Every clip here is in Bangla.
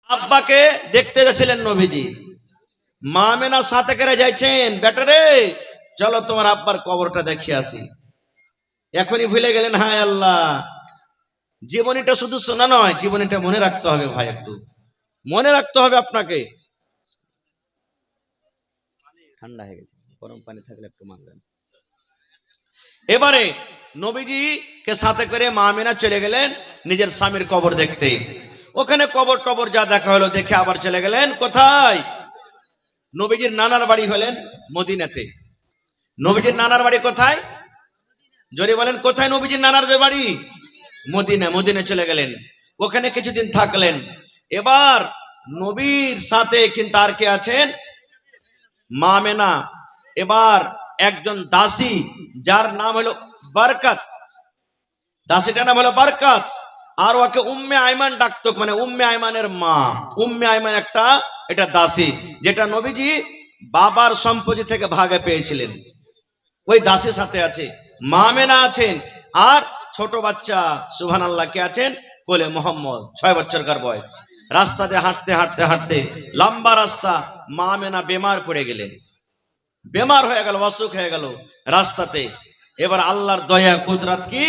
আব্বাকে দেখতে যাচ্ছিলেন নবীজি। মা আমেনা সাথে করে যাইছেন, বেটা রে চলো তোমার আব্বার কবরটা দেখে আসি। এখনই ভুলে গেলেন, হায় আল্লাহ, জীবনীটা শুধু শোনা নয়, জীবনীটা মনে রাখতে হবে ভাই, একটু মনে রাখতে হবে আপনাকে। ঠান্ডা হয়ে গেছে, গরম পানি থাকলে একটু মানবেন। এবারে নবীজি কে সাথে করে মা আমেনা চলে গেলেন নিজের স্বামীর কবর দেখতে। ওখানে কবর টবর যা দেখা হলো, দেখে আবার চলে গেলেন কোথায়? নবীজির নানার বাড়ি হলেন মদিনাতে। নবীজির নানার বাড়ি কোথায়? জোরে বলেন, কোথায় নবীজির নানার বাড়ি? মদিনা। মদিনা চলে গেলেন, ওখানে কিছুদিন থাকলেন। এবার নবীর সাথে কিন্তু আর কে আছেন? মা আমেনা। এবার একজন দাসী, যার নাম হলো বরকত, দাসীটার নাম হলো বরকত, আর ওকে উম্মে আইমান ডাকতো, মানে উম্মে আইমানের মা। উম্মে আইমান একটা এটা দাসী, যেটা নবীজি বাবার সম্পত্তি থেকে ভাগে পেয়েছিলেন। ওই দাসীর সাথে আছে, মা আমেনা আছেন, আর ছোট বাচ্চা সুবহানাল্লাহ কে আছেন কোলে, মোহাম্মদ 6 বছরকার বয়স। রাস্তাতে হাঁটতে হাঁটতে হাঁটতে, লম্বা রাস্তা, মা আমেনা বেমার পড়ে গেলেন। বেমার হয়ে গেল, অসুখ হয়ে গেল রাস্তাতে। এবার আল্লাহর দয়া কুদরত কি,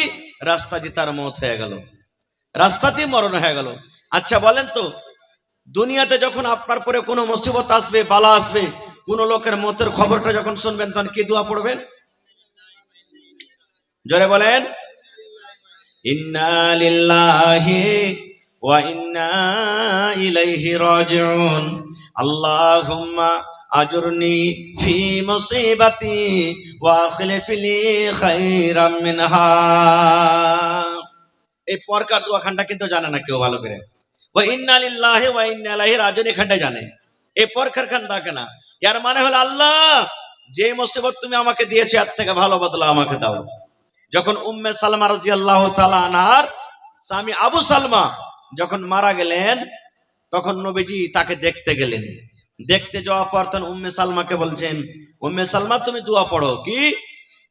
রাস্তাতে তার মওত হয়ে গেল, রাস্তাতেই মরণ হয়ে গেল। আচ্ছা বলেন তো, দুনিয়াতে যখন আপনার পরে কোনো মুসিবত আসবে, বালা আসবে, কোন লোকের মওতের খবরটা যখন শুনবেন, তখন কি দোয়া পড়বেন? জোরে বলেন, ইন্না লিল্লাহি ওয়া ইন্না ইলাইহি রাজিউন, আল্লাহুম্মা আজুরনি ফি মুসিবাতি ওয়া আখলিফ লি খায়রাম মিনহা। এই পরকার দোয়াখানটা কিন্তু জানে না কেউ ভালো করে। ওয়া ইন্না লিল্লাহি ওয়া ইন্না ইলাইহি রাজিউন এখানটা জানে, এই পরকার খান থাকে না। এর মানে হলো, আল্লাহ যে মুসিবত তুমি আমাকে দিয়েছো, এর থেকে ভালো বদলা আমাকে দাও। যখন উম্মে সালমা রাদিয়াল্লাহু তাআলা আনহার স্বামী আবু সালমা যখন মারা গেলেন, তখন নবীজি তাকে দেখতে গেলেন। দেখতে যাওয়ার পর তখন উম্মে সালমাকে বলছেন, উম্মে সালমা তুমি দোয়া পড়ো, কি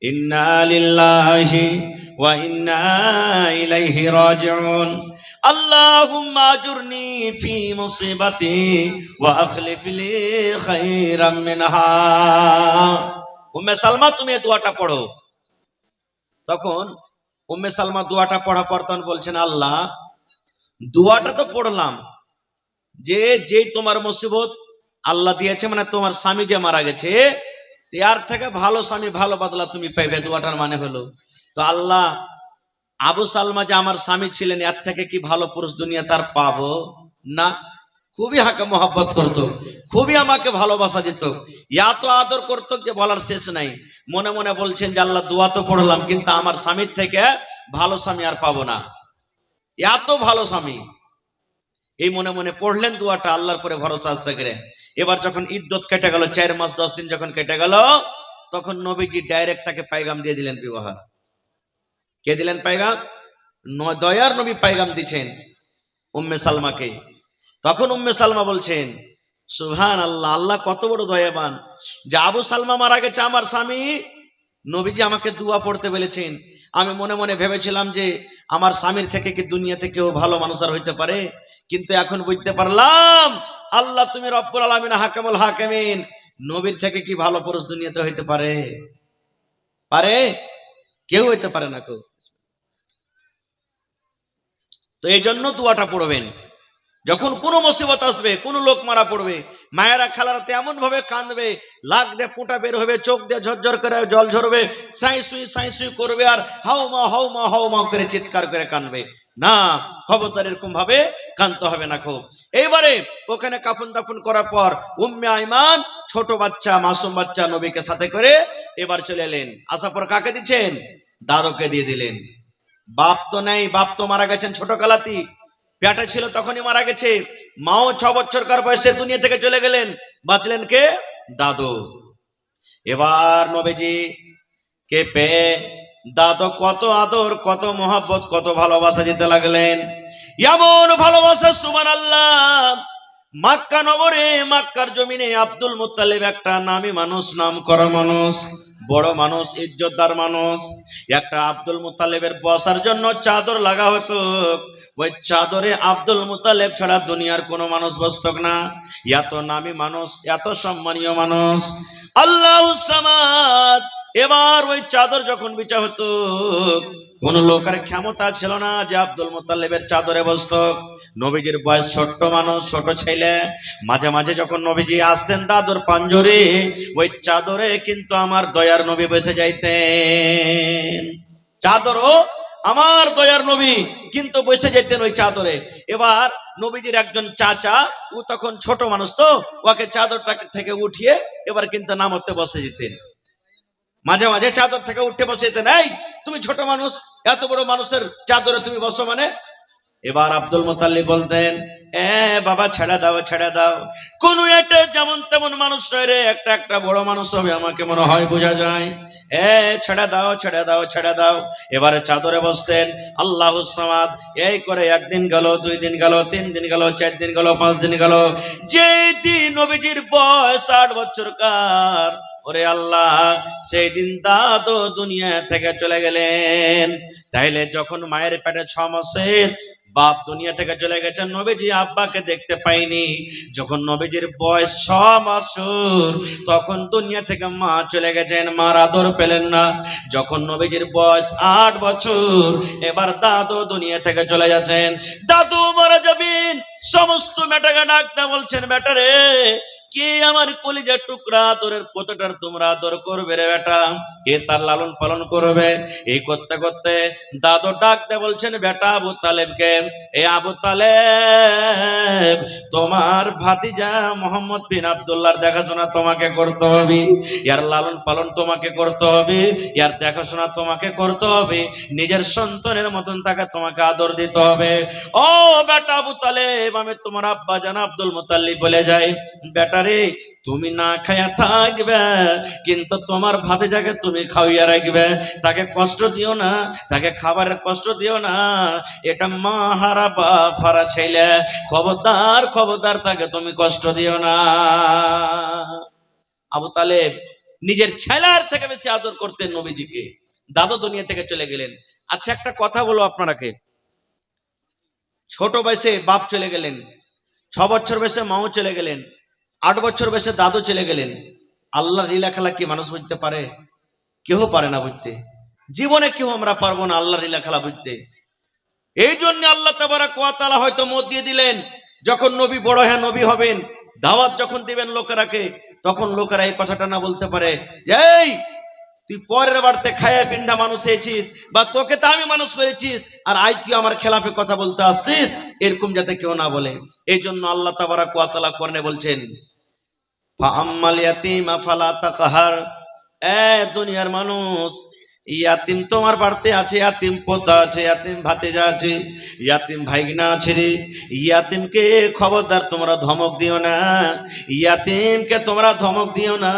ইন্না লিল্লাহি ওয়া ইন্না ইলাইহি রাজিউন, আল্লাহুম্মা আজুরনি ফি মুসিবাতি ওয়া আখলিফ লি খায়রাম মিনহা। উম্মে সালমা তুমি এই দোয়াটা পড়ো। তখন উম্মে সালমা দোয়াটা পড়া পর তখন বলছেন, আল্লাহ দোয়াটা তো পড়লাম, যে তোমার মুসিবত আল্লাহ দিয়েছে, মানে তোমার স্বামী যে মারা গেছে, এর থেকে ভালো স্বামী, ভালো বদলা তুমি পাইবে, দোয়াটার মানে হলো। তো আল্লাহ, আবু সালমা যে আমার স্বামী ছিলেন, এর থেকে কি ভালো পুরুষ দুনিয়া তার পাবো না? খুবই হাকে মহব্বত করতো, খুবই আমাকে ভালোবাসা দিত, এত আদর করতো যে বলার শেষ নাই। মনে মনে বলছেন যে আল্লাহ দোয়া তো পড়লাম, কিন্তু আমার স্বামীর থেকে ভালো স্বামী আর পাবো না, এত ভালো স্বামী। এই মনে মনে পড়লেন দোয়াটা, আল্লাহর পরে ভরসা আছে করে। এবার যখন ইদ্যত কেটে গেল, 4 মাস 10 দিন যখন কেটে গেল, তখন নবীজি ডাইরেক্ট তাকে পায়গাম দিয়ে দিলেন বিবাহ। কে দিলেন পায়গাম? দয়ার নবী পায়গাম দিচ্ছেন উম্মে সালমাকে। তখন উম্মে সালমা বলছেন, সুবহানাল্লাহ, আল্লাহ কত বড় দয়াবান, যে আবু সালমা মারা গেছে আমার স্বামী, নবীজি আমাকে দোয়া পড়তে বলেছেন। আমি মনে মনে ভেবেছিলাম যে আমার স্বামীর থেকে কি দুনিয়াতে কেউ ভালো মানুষ আর হইতে পারে, কিন্তু এখন বুঝতে পারলাম আল্লাহ তুমি রব্বুল আলামিন, হাকামুল হাকিমিন, নবীর থেকে কি ভালো পুরুষ দুনিয়াতে হইতে পারে? পারে? কেউ হইতে পারে না কেউ। তো এই জন্য দোয়াটা পড়বেন, যখন কোনো মুসিবত আসবে, কোন লোক মারা পড়বে, মায়েরা খালারাতে এমন ভাবে কাঁদবে, লাগ দিয়ে পোঁটা বের হবে, চোখ দিয়ে ঝরঝর করে জল ঝরবে, সাই সুই করবে, আর হাও মা করে চিৎকার করে কাঁদবে না। খবরদার এরকম ভাবে কাঁদতে হবে না খুব। এইবারে ওখানে কাফন দাফন করার পর উম্মে আইমান ছোট বাচ্চা, মাসুম বাচ্চা নবীকে সাথে করে এবার চলে এলেন। আসার পর কাকে দিচ্ছেন? দাদুকে দিয়ে দিলেন। বাপ তো নেই, বাপ তো মারা গেছেন ছোট কালাতি, পেটে ছিল তখনই মারা গেছে। মাও 6 বছরকার বয়সে দুনিয়া থেকে চলে গেলেন, বাঁচলেন কে? দাদু। এবার নবীজি কে পেয়ে দাদু কত আদর, কত মহব্বত, কত ভালোবাসা দিতে লাগলেন। এমন ভালোবাসা সুবহানাল্লাহ, মক্কা নগরে, মক্কার জমিনে আব্দুল মুত্তালিব একটা নামী মানুষ, নাম করা মানুষ, বড় মানুষ, ইজ্জতদার মানুষ। একটা আব্দুল মুত্তালিবের বসার জন্য চাদর লাগা হতো। ওই চাদরে আব্দুল মুত্তালিব ছাড়া দুনিয়ার কোনো মানুষ বসত না। এত নামী মানুষ, এত সম্মানীয় মানুষ। আল্লাহুস সামাদ। এবার ওই চাদর যখন বিছা হতো, কোন লোকের ক্ষমতা ছিল না যে আব্দুল মুত্তালিবের চাদরে বসত। নবীজির বয়স ছোট্ট মানুষ, ছোট ছেলে। মাঝে মাঝে যখন নবীজি আসতেন দাদুর পাঞ্জরে, ওই চাদরে কিন্তু আমার দয়ার নবী বসে যাইতেন। চাদরও আমার দয়ার নবী কিন্তু বসে যেতেন ওই চাদরে। এবার নবীজির একজন চাচা, ও তখন ছোট মানুষ, তো ওকে চাদরটা থেকে উঠিয়ে এবার কিন্তু নামতে বসে যেতেন। মাঝে মাঝে চাদর থেকে উঠে বসে যেতেন। এই তুমি ছোট মানুষ, এত বড় মানুষের চাদরে তুমি বসো মানে? এবার আব্দুল মুত্তালিব বলতেন, বাবা ছেড়ে দাও, ছেড়ে দাও। কোন একটা যেমন তেমন মানুষ নয় রে, একটা একটা বড় মানুষ হবে আমাকে মনে হয়, বোঝা যায়। ছেড়ে দাও, ছেড়ে দাও, ছেড়ে দাও। এবারে চাদরে বসতেন। আল্লাহুস সামাদ। এই করে একদিন গেল, 2 দিন গেল, 3 দিন গেল, 4 দিন গেল, 5 দিন গেল। যেই দিন নবীজির বয়স 8 বছরকার, ওরে আল্লাহ, সেই দিন দাদু দুনিয়া থেকে চলে গেলেন। তাইলে যখন মায়ের পেটে 6 মাসের বাপ দুনিয়া থেকে চলে গেছেন, নবীজি আব্বাকে দেখতে পাইনি। যখন নবীজির বয়স 6 বছর, তখন দুনিয়া থেকে মা চলে গেছেন, মার আদর পেলেন না। যখন নবীজির বয়স 8 বছর, এবার দাদু দুনিয়া থেকে চলে যাচ্ছেন। দাদু মারা যাবেন, সমস্ত বেটাকে ডাকতে বলছেন, বেটা রে, কে আমার কলিজার টুকরা আদরের পোতাটার তোমরা আদর করবে রে বেটা, কে তার লালন পালন করবে? এই করতে করতে দাদু ডাকতে বলছেন বেটা আবু তালেবকে, এ আবু তালেব, তোমার ভাতিজা মোহাম্মদ বিন আব্দুল্লাহর দেখাশোনা তোমাকে করতে হবে, ইয়ার লালন পালন তোমাকে করতে হবে, ইয়ার দেখাশোনা তোমাকে করতে হবে, নিজের সন্তানের মতন তাকে তোমাকে আদর দিতে হবে। ও বেটা আবু তালেব, আমি তোমার আব্বা জান আব্দুল মুত্তালিব বলে যাই, বেটারে তুমি না খাইয়া থাকবে, কিন্তু তোমার ভাতিজাকে তুমি খাওয়াইয়া রাখবে। তাকে কষ্ট দিও না, তাকে খাবারের কষ্ট দিও না। এটা মা হারা বাপ হারা ছেলে, খবরদার খবরদার, তাকে তুমি কষ্ট দিও না। আবু তালেব নিজের ছেলের থেকে বেশি আদর করতেন নবীজিকে। দাদু দুনিয়া থেকে চলে গেলেন। আচ্ছা, একটা কথা বলো আপনারাকে, ছোট বয়সে বাপ চলে গেলেন, 6 বছর বয়সে মাও চলে গেলেন, 8 বছর বয়সে দাদু চলে গেলেন। আল্লাহর লীলা খেলা কি মানুষ বুঝতে পারে? কেউ পারে না বুঝতে। জীবনে কেউ আমরা পারবো না আল্লাহর লীলা খেলা বুঝতে। এই জন্য আল্লাহ তাবারাক ওয়া তাআলা হয়তো মত দিয়ে দিলেন, যখন নবী বড় হয়ে নবী হবেন, দাওয়াত যখন দিবেন লোকেরাকে, তখন লোকেরা এই কথাটা না বলতে পারে যে এই তুই পরের বাড়িতে খায়া পিন্ডা মানুষ হয়েছিস, বা তোকে তো আমি মানুষ করেছিস, আর আজ তুই আমার খেলাফে কথা বলতে আসছিস, এরকম যাতে কেউ না বলে। এই জন্য আল্লাহ তাবারাক ওয়া তাআলা কোরআনে বলছেন, ফাআম্মাল ইয়াতীমা ফালা তাকহার। দুনিয়ার মানুষ, ইয়াতিম তোমার বাড়িতে আছে, ইয়াতিম পোতা আছে, ইয়াতিম ভাতিজা আছে, ইয়াতিম ভাইগনা আছে রে। ইয়াতিমকে খবরদার তোমরা ধমক দিও না, ইয়াতিমকে তোমরা ধমক দিও না।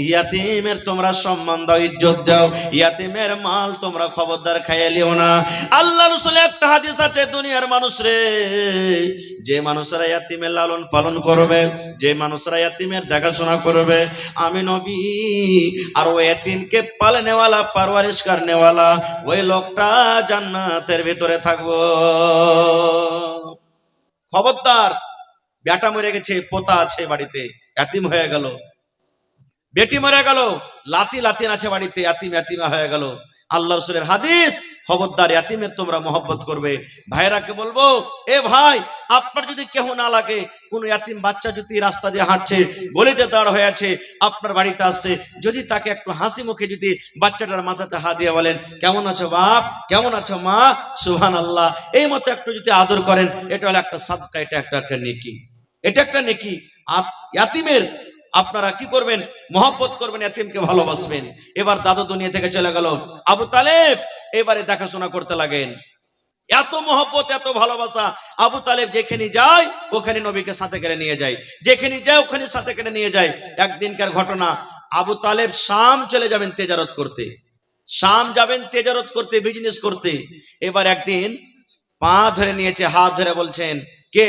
ইয়াতিমের তোমরা সম্মান দাও, ইজ্জত দাও। ইয়াতিমের মাল তোমরা খবরদার খাইয়ে লিও না। আল্লাহ রাসূলের একটা হাদিস আছে, দুনিয়ার মানুষ রে, যে মানুষরা ইয়াতিমের লালন পালন করবে, যে মানুষরা ইয়াতিমের দেখাশোনা করবে, আমি নবী আর ওই ইয়াতিমকে পালনেওয়ালা পারওয়ারিশ করনেওয়ালা ওই লোকটা জান্নাতের ভিতরে থাকবো। খবরদার, বেটা মরে গেছে, পোতা আছে বাড়িতে, ইয়াতিম হয়ে গেল, বেটি মরে গেল, লাতি লাতিন আছে বাড়িতে, ইয়াতিম ইয়াতিমা হয়ে গেল। আল্লাহ রাসূলের হাদিস, খবরদার ইয়াতিমের তোমরা মহব্বত করবে। ভাইরাকে বলবো, এ ভাই, আপনার যদি কেহ না লাগে, কোন ইয়াতিম বাচ্চা যদি রাস্তা দিয়ে হাঁটছে, গলিতে দাঁড় হয়ে আছে, আপনার বাড়িতে আসছে, যদি তাকে একটু হাসি মুখে যদি বাচ্চাটার মাথাতে হাত দিয়ে বলেন, কেমন আছো বাপ, কেমন আছো মা, সুবহানাল্লাহ, এই মতো একটু যদি আদর করেন, এটা হলো একটা সাদকা, এটা একটা নেকি, এটা একটা নেকি। ইয়াতিমের আপনারা কি করবেন? মহব্বত করবেন, ইয়াতিমকে ভালোবাসবেন। এবার দাদু দুনিয়া থেকে চলে গেল, আবু তালেব এবারে দেখাশোনা করতে লাগেন। এত মহব্বত, এত ভালোবাসা। আবু তালেব যেখানে যায় ওখানে নবীকে সাথে করে নিয়ে যায়, যেখানে যায় ওখানে সাথে করে নিয়ে যায়। একদিনকার ঘটনা, আবু তালেব শাম চলে যাবেন তেজারত করতে, শাম যাবেন তেজারত করতে, বিজনেস করতে। এবার একদিন পা ধরে নিয়েছে, হাত ধরে বলছেন, কে?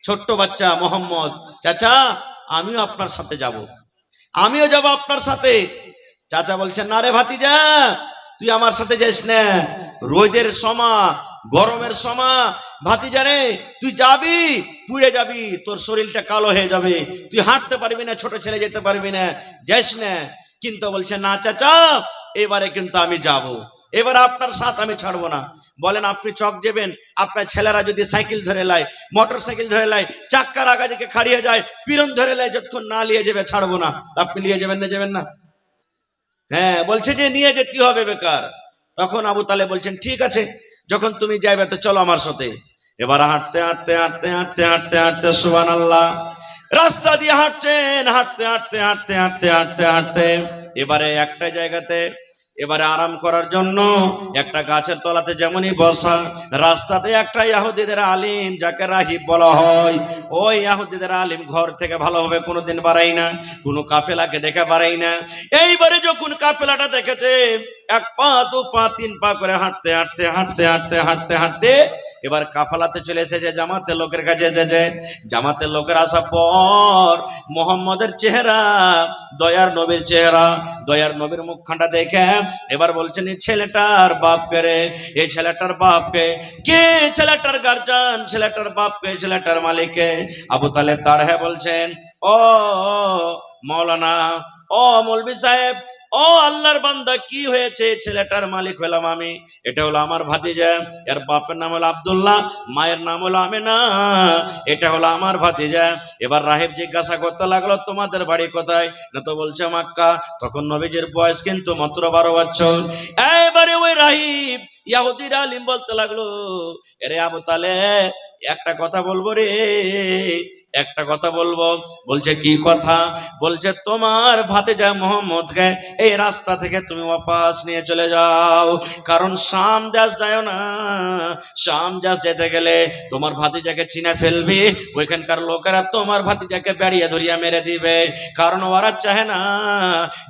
ছোট্ট বাচ্চা মোহাম্মদ, চাচা আমিও আপনার সাথে যাব, আমিও যাব আপনার সাথে। চাচা বলছেন, না রে ভাতিজা, তুই আমার সাথে যাস না, রোদের সময়, গরমের সময়, ভাতিজা রে তুই যাবি পুড়ে যাবি, তোর শরীরটা কালো হয়ে যাবে, তুই হাঁটতে পারবি না, ছোট ছেলে যেতে পারবি না, যাস না। কিন্তু বলছে, না চাচা এবারে কিন্তু আমি যাব, এবার আপনার সাথ আমি ছাড়বো না। বলেন, আপনি চক যাবেন, আপনার ছেলেরা যদি সাইকেল ধরে লাই, মোটর সাইকেল ধরে লাই, চাক্কার আগা দিকে খাড়িয়ে যায়, পিরন ধরে লাই, যতক্ষণ না নিয়ে যাবে ছাড়বো না। আপনি নিয়ে যাবেন না, যাবেন না? হ্যাঁ, বলছে যে নিয়ে যেতে হবে বেকার। তখন আবু তালেব বলছেন, ঠিক আছে, যখন তুমি যাইবে তো চলো আমার সাথে। এবার হাঁটতে হাঁটতে হাঁটতে হাঁটতে হাঁটতে হাঁটতে সুবহানাল্লাহ রাস্তা দিয়ে হাঁটছেন, হাঁটতে হাঁটতে হাঁটতে হাঁটতে হাঁটতে হাঁটতে এবারে একটা জায়গাতে এবারে আরাম করার জন্য একটা গাছের তলাতে যেমনই বসা, রাস্তাতে একটা ইহুদিদের আলিম, যাকে রাহিব বলা হয়, ওই ইহুদিদের আলিম ঘর থেকে ভালোভাবে কোনোদিন বাড়াই না, কোনো কাফেলাকে দেখে বাড়াই না। এইবারে যখন কাফেলাটা দেখেছে, এক পা দু পা তিন পা করে হাঁটতে হাঁটতে হাঁটতে হাঁটতে হাঁটতে হাঁটতে এবার কাফেলাতে চলে এসেছে, জামাতের লোকের কাছে এসেছে। জামাতের লোকের আসার পর মোহাম্মদের চেহারা, দয়ার নবীর চেহারা, দয়ার নবীর মুখখানটা দেখে এবার বলছেন, এই ছেলেটার বাপকে রে, এই ছেলেটার বাপকে কে, ছেলেটার গার্জিয়ান, ছেলেটার বাপকে, ছেলেটার মালিককে? আবু তালেব তার হ্যাঁ বলছেন, ও মাওলানা, ও মৌলভী সাহেব, ও আল্লাহর বান্দা, কি হয়েছে? ছেলেটার মালিক হলাম আমি, এটা হলো আমার ভাতিজা, এর বাপের নাম হলো আব্দুল্লাহ, মায়ের নাম হলো আমেনা, এটা হলো আমার ভাতিজা। এবার রাহিব জিজ্ঞাসা করতে লাগলো, তোমাদের বাড়ি কোথায়? না তো বলছে মক্কা। তখন নবীজির বয়স কিন্তু মাত্র 12 বছর। এবারে ওই রাহিব ইহুদির আলিম বলতে লাগলো, এরে আবু তালেব, একটা কথা বলবো রে, একটা কথা বলবো। বলছে, কি কথা? বলছে, তোমার ভাতিজা মোহাম্মদকে এই রাস্তা থেকে তুমি ওয়াপাস নিয়ে চলে যাও, কারণ শাম দেশ যায় না, শাম দেশ যেতে গেলে তোমার ভাতিজাকে চিনে ফেলবে, ওইখানকার লোকেরা তোমার ভাতিজাকে বেড়িয়ে ধরিয়া মেরে দিবে, কারণ ওরা চায় না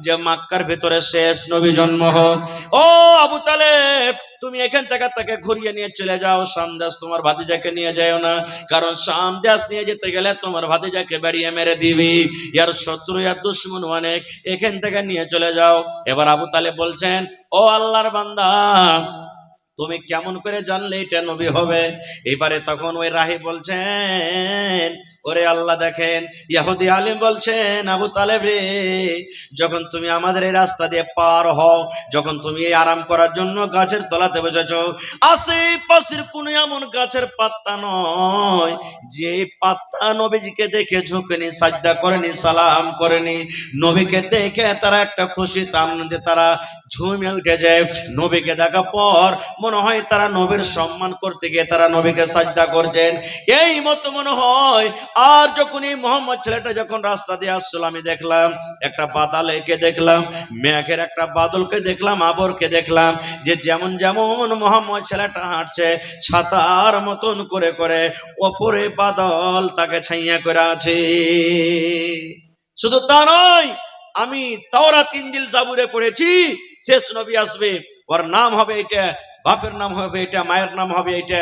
যে মক্কার ভিতরে শেষ নবী জন্ম হোক। ও আবু তালেব, তুমি এখান থেকে তাকে ঘুরিয়ে নিয়ে চলে যাও, শাম দেশ তোমার ভাতিজাকে নিয়ে যাও না, কারণ শাম দেশ নিয়ে যেতে গেলে তোমার ভাতিজাকে বেড়িয়ে মেরে দিবি, ইয়ার শত্রু ইয়ার দুশ্মন অনেক, এখান থেকে নিয়ে চলে যাও। এবার আবু তালেব বলছেন, ও আল্লাহর বান্দা, তুমি কেমন করে জানলে এটা নবী হবে? এবারে তখন ওই রাহিব বলছেন, ওরে আল্লাহ, দেখেন ইহুদি আলিম বলছেন, আবু তালেব রে, যখন তুমি আমাদের এই রাস্তা দিয়ে পার হও, যখন তুমি এই আরাম করার জন্য গাছের তলাতে বসেছো, আশেপাশের কোন এমন গাছের পাতা নয় যে পাতা নবীজিকে দেখে ঝুঁকেনি, সাজদা করেনি, সালাম করেনি। নবীকে দেখে তারা একটা খুশিতে আনন্দে তারা ঝুমে উঠে যায়। নবীকে দেখা পর মনে হয় তারা নবীর সম্মান করতে গিয়ে তারা নবীকে সাজদা করছেন, এই মতো মনে হয়। আর যখন এই মোহাম্মদ ছেলেটা যখন রাস্তা দিয়ে আসছিল, আমি দেখলাম একটা বাদলকে দেখলাম, মেঘের একটা বাদলকে দেখলাম, আবরকে দেখলাম, যে যেমন যেমন মোহাম্মদ ছেলেটা হাঁটছে, ছাতার মতন করে করে ওপরে বাদল তাকে ছাইয়া করে আছে। শুধু তা নয়, আমি তাওরাত ইনজিল জাবুরে পড়েছি, শেষ নবী আসবে, ওর নাম হবে এটা, বাপের নাম হবে এটা, মায়ের নাম হবে এটা,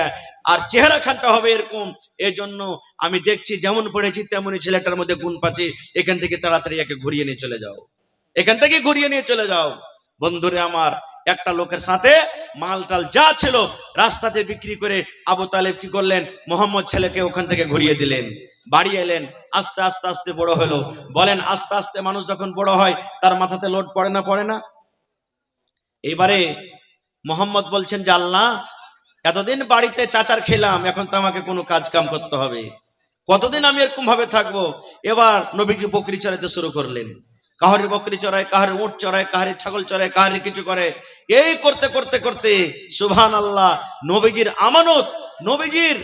আর চেহারা খানটা হবে এরকম। এই জন্য আমি দেখছি যেমন পড়েছি তেমনই ছেলেটার মধ্যে গুণ পাচ্ছি, এখান থেকে তাড়াতাড়ি একে ঘুরিয়ে নিয়ে চলে যাও, এখান থেকে ঘুরিয়ে নিয়ে চলে যাও। বন্ধুরে আমার, একটা লোকের সাথে মালটাল যা ছিল রাস্তাতে বিক্রি করে আবু তালেব কি করলেন, মোহাম্মদ ছেলেকে ওখান থেকে ঘুরিয়ে দিলেন, বাড়ি এলেন। আস্তে আস্তে আস্তে বড় হলো। বলেন, আস্তে আস্তে মানুষ যখন বড় হয় তার মাথাতে লোড পড়ে না, পড়ে না? এবারে মোহাম্মদ বলছেন যে, আল্লাহ, এতদিন বাড়িতে চাচার খেলাম, এখন তো আমাকে কোনো কাজ কাম করতে হবে, কতদিন আমি এরকম ভাবে থাকবো? এবার নবীজি বকরি চড়াইতে শুরু করলেন। কাহারি বকরি চড়ায়, কাহারি উট চড়ায়, কাহারি ছাগল চড়ায়, কাহারি কিছু করে। এই করতে করতে করতে সুবহানাল্লাহ, নবীজির আমানত, নবীজির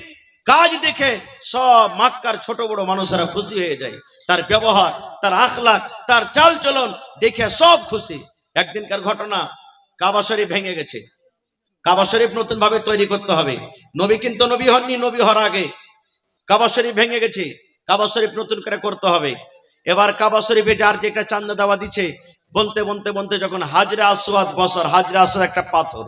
কাজ দেখে সব মক্কার ছোট বড় মানুষেরা খুশি হয়ে যায়। তার ব্যবহার, তার আখলাক, তার চাল চলন দেখে সব খুশি। একদিনকার ঘটনা, কাবা শরীফ ভেঙে গেছে, কাবা শরীফ নতুন ভাবে তৈরি করতে হবে। নবী কিন্তু নবী হননি, নবী হওয়ার আগে কাবা শরীফ ভেঙে গেছে, কাবা শরীফ নতুন করে করতে হবে। এবার কাবা শরীফে যার যেটা চান্দা দেওয়া দিচ্ছে, বলতে বলতে বলতে যখন হাজরা আসওয়াদ বসর, হাজরা আসওয়াদ একটা পাথর,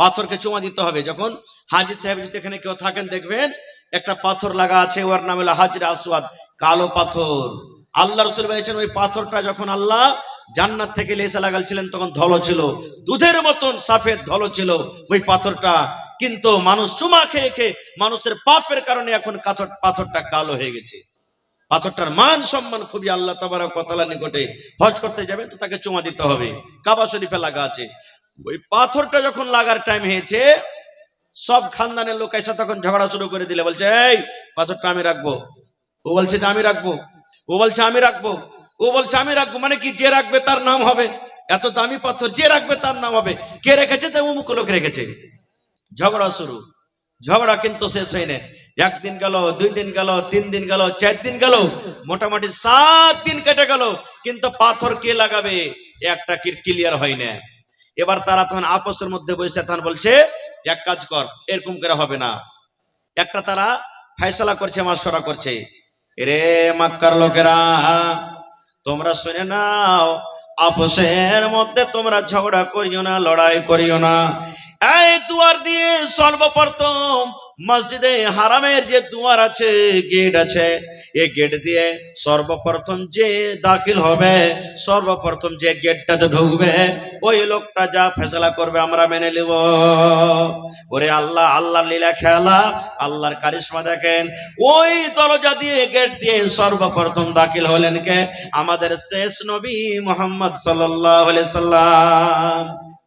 পাথরকে চুমা দিতে হবে। যখন হাজি সাহেব যদি এখানে কেউ থাকেন দেখবেন একটা পাথর লাগা আছে, ওর নাম হলো হাজরে আসওয়াদ, কালো পাথর। আল্লাহ রাসূল বলেছেন ওই পাথরটা যখন আল্লাহ জান্নাত থেকে লেসা লাগালছিলেন তখন ধলো ছিল, দুধের মতন সাফেদ ধলো ছিল ওই পাথরটা। কিন্তু মানুষ চুমা খেয়ে খেয়ে মানুষের পাপের কারণে এখন পাথরটা কালো হয়ে গেছে। পাথরটার মান সম্মান খুবই আল্লাহ তাবারক ওয়া তাআলার নিকটে। হজ করতে যাবে তো তাকে চুমা দিতে হবে, কাবা শরীফে লাগা আছে। ওই পাথরটা যখন লাগার টাইম হয়েছে, সব খানদানের লোক এসে তখন ঝগড়া শুরু করে দিলে, বলছে এই পাথরটা আমি রাখবো, ও বলছে যে আমি রাখবো, ও বলছে আমি রাখবো, ও বলছে আমি রাখবো। মানে কি, যে রাখবে তার নাম হবে। এত দামি পাথর, যে রাখবে তার নাম হবে। কে রেখেছে? তো অমুক লোক রেখেছে। ঝগড়া শুরু। ঝগড়া কিন্তু শেষ হয়নি। একদিন গেল, 2 দিন গেল, 3 দিন গেল, 4 দিন গেল, মোটামুটি 7 দিন কেটে গেল, কিন্তু পাথর কে লাগাবে একটা ক্লিয়ার হয় না। এবার তারা তখন আপসের মধ্যে বসে তখন বলছে এক কাজ কর, এরকম করে হবে না। একটা তারা ফয়সালা করছে, মাশওয়ারা করছে। রে মক্কার লোকেরা, তোমরা শুনে নাও, আপসের মধ্যে তোমরা ঝগড়া করিও না, লড়াই করিও না। এই দুয়ার দিয়ে সর্বপ্রথম মসজিদে হারামের যে দুয়ার আছে, গেট আছে, এই গেট দিয়ে সর্বপ্রথম যে দাখিল হবে, সর্বপ্রথম যে গেটটাতে ঢুকবে, ওই লোকটা যা ফয়সালা করবে আমরা মেনে নেব। ওরে আল্লাহ, আল্লাহর লীলা খেলা, আল্লাহর কারিশমা দেখেন। ওই দরজা দিয়ে, গেট দিয়ে সর্বপ্রথম দাখিল হলেন কে? আমাদের শেষ নবী মুহাম্মদ সাল্লাল্লাহু আলাইহি সাল্লাম।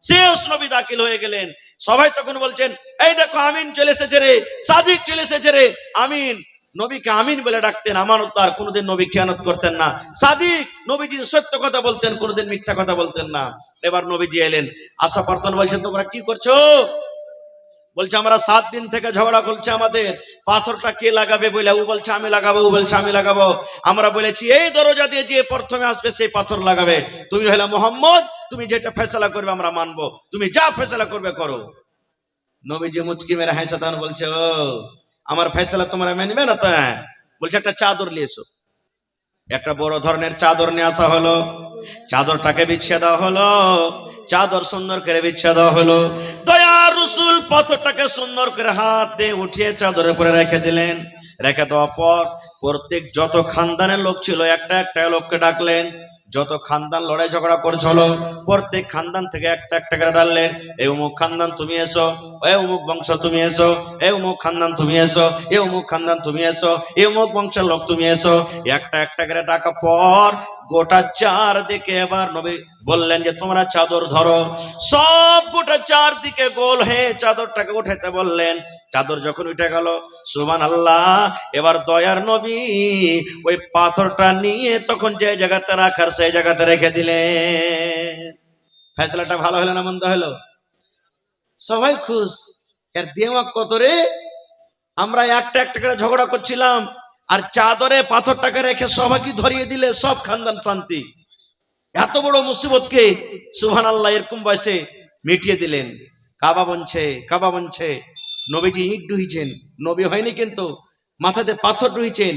শেষ নবী দাখিল হয়ে গেলেন। সবাই তখন বলছেন, এই দেখো আমিন চলে এসেছে রে, সাদিক চলে এসেছে রে। আমিন, নবীকে আমিন বলে ডাকতেন, আমানতদার, কোনোদিন নবী খেয়ানত করতেন না। সাদিক, নবীজি সত্য কথা বলতেন, কোনোদিন মিথ্যা কথা বলতেন না। এবার নবীজি এলেন, আসা পর্তন বলছেন, তোমরা কি করছো? বলছে আমরা 7 দিন থেকে ঝগড়া করছে, আমাদের পাথরটা কে লাগাবে বলে। ও বলছে আমি লাগাবো, ও বলছে আমি লাগাবো। আমরা বলেছি এই দরজা দিয়ে যে প্রথমে আসবে সেই পাথর লাগাবে। তুমি হলে মোহাম্মদ, তুমি যেটা ফয়সালা করবে আমরা মানবো, তুমি যা ফয়সালা করবে করো। নবীজি মুচকি মেরে হাসে, তখন বলছে ও আমার ফয়সালা তোমরা মানবে না তো? বলছে একটা চাদর নিয়ে এসো। একটা বড় ধরনের চাদর নিয়ে আসা হলো। চাদরটাকে বিছিয়ে দেওয়া হলো, চাদর সুন্দর করে বিছিয়ে দেওয়া হলো। দয়ার রাসূল পাথরটাকে সুন্দর করে হাতে উঠিয়ে চাদরের উপরে রেখে দিলেন। রেখে দেওয়ার পর প্রত্যেক যত খানদানের লোক ছিল, একটা একটা লোককে ডাকলেন। যত খানদান লড়াই ঝগড়া করছিল, প্রত্যেক খানদান থেকে একটা একটা করে ডাকলেন। এই অমুক খানদান তুমি এসো, এই অমুক বংশ তুমি এসো, এই অমুক খানদান তুমি এসো, এই অমুক খানদান তুমি এসো, এই অমুক বংশের লোক তুমি এসো। একটা একটা করে ডাকা পর গোটা চারদিকে এবার নবী বললেন যে তোমরা চাদর ধরো। সব গোটা চারদিকে গোল হয়ে চাদরটাকে উঠাইতে বললেন। চাদর যখন উঠে গেল, সুবহানাল্লাহ, এবার দয়ার নবী ওই পাথরটা নিয়ে তখন যে জায়গাতে রাখার সেই জায়গাতে রেখে দিলেন। ফয়সালাটা ভালো হলো না মন্দ হলো? সবাই খুশ। এর দিমাগ কত রে! আমরা একটা একটা করে ঝগড়া করছিলাম, আর চাদরে পাথরটাকে রেখে সবাইকে ধরিয়ে দিলে, সব খানদান শান্তি। এত বড় মুসিবতকে সুবহানাল্লাহ এরকম বয়সে মিটিয়ে দিলেন। কাবা বনছে, কাবা বনছে। নবীজি ইট ডুইছেন, নবী হয়নি কিন্তু মাথাতে পাথর ডুইছেন।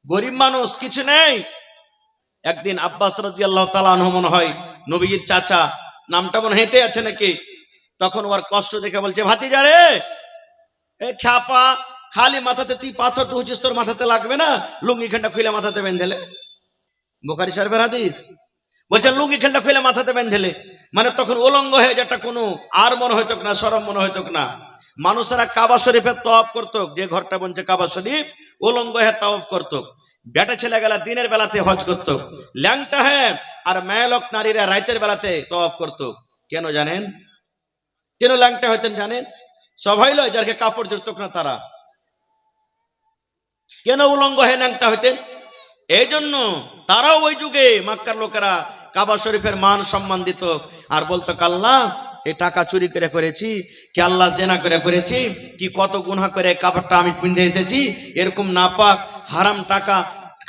গরিব মানুষ, কিছু নেই। একদিন আব্বাস রাদিয়াল্লাহু তাআলা আনহু মনে হয় নবীজির চাচা, নামটা মনে হেঁটে আছে নাকি, তখন ওর কষ্ট দেখে বলছে, ভাতিজা রে, এ খ্যাপা, খালি মাথাতে তুই পাথর ঢুকছিস, তোর মাথাতে লাগবে না? লুঙ্গি খানটা খুলে মাথাতে বেঁধেলে। বুখারী শরীফের হাদিস। বলছেন লুঙ্গি খানটা খুলে মাথাতে বেঁধেলে, মানে তখন উলঙ্গ হয়ে যেটা কোনো আর মনে হইতো না, শরম মনে হইতো না। মানুষেরা কাবা শরীফের তওয়াফ করতো, যে ঘরটা বনছে কাবা শরীফ, উলঙ্গ হয়ে তওয়াফ করতো। বেটা ছেলে গেলা দিনের বেলাতে হজ করতো, ল্যাংটা হ্যাঁ, আর মেয়েলোক নারীরা রাতের বেলাতে তওয়াফ করতো। কেন জানেন? কেন ল্যাংটা হইতেন জানেন? সবাই লয় যাকে কাপড় জড়তো না তারা। কেন উলঙ্গ হয়ে ল্যাংটা হইতেন? এই জন্য তারাও ওই যুগে মক্কার লোকেরা কাবা শরীফের মান সম্মান দিত, আর বলতো আল্লাহ এই টাকা চুরি করে করেছি, কি আল্লাহ জেনা করে করেছি, কি কত গুনাহ করে কাপড়টা আমি পিন্ধে এসেছি, এরকম নাপাক হারাম টাকা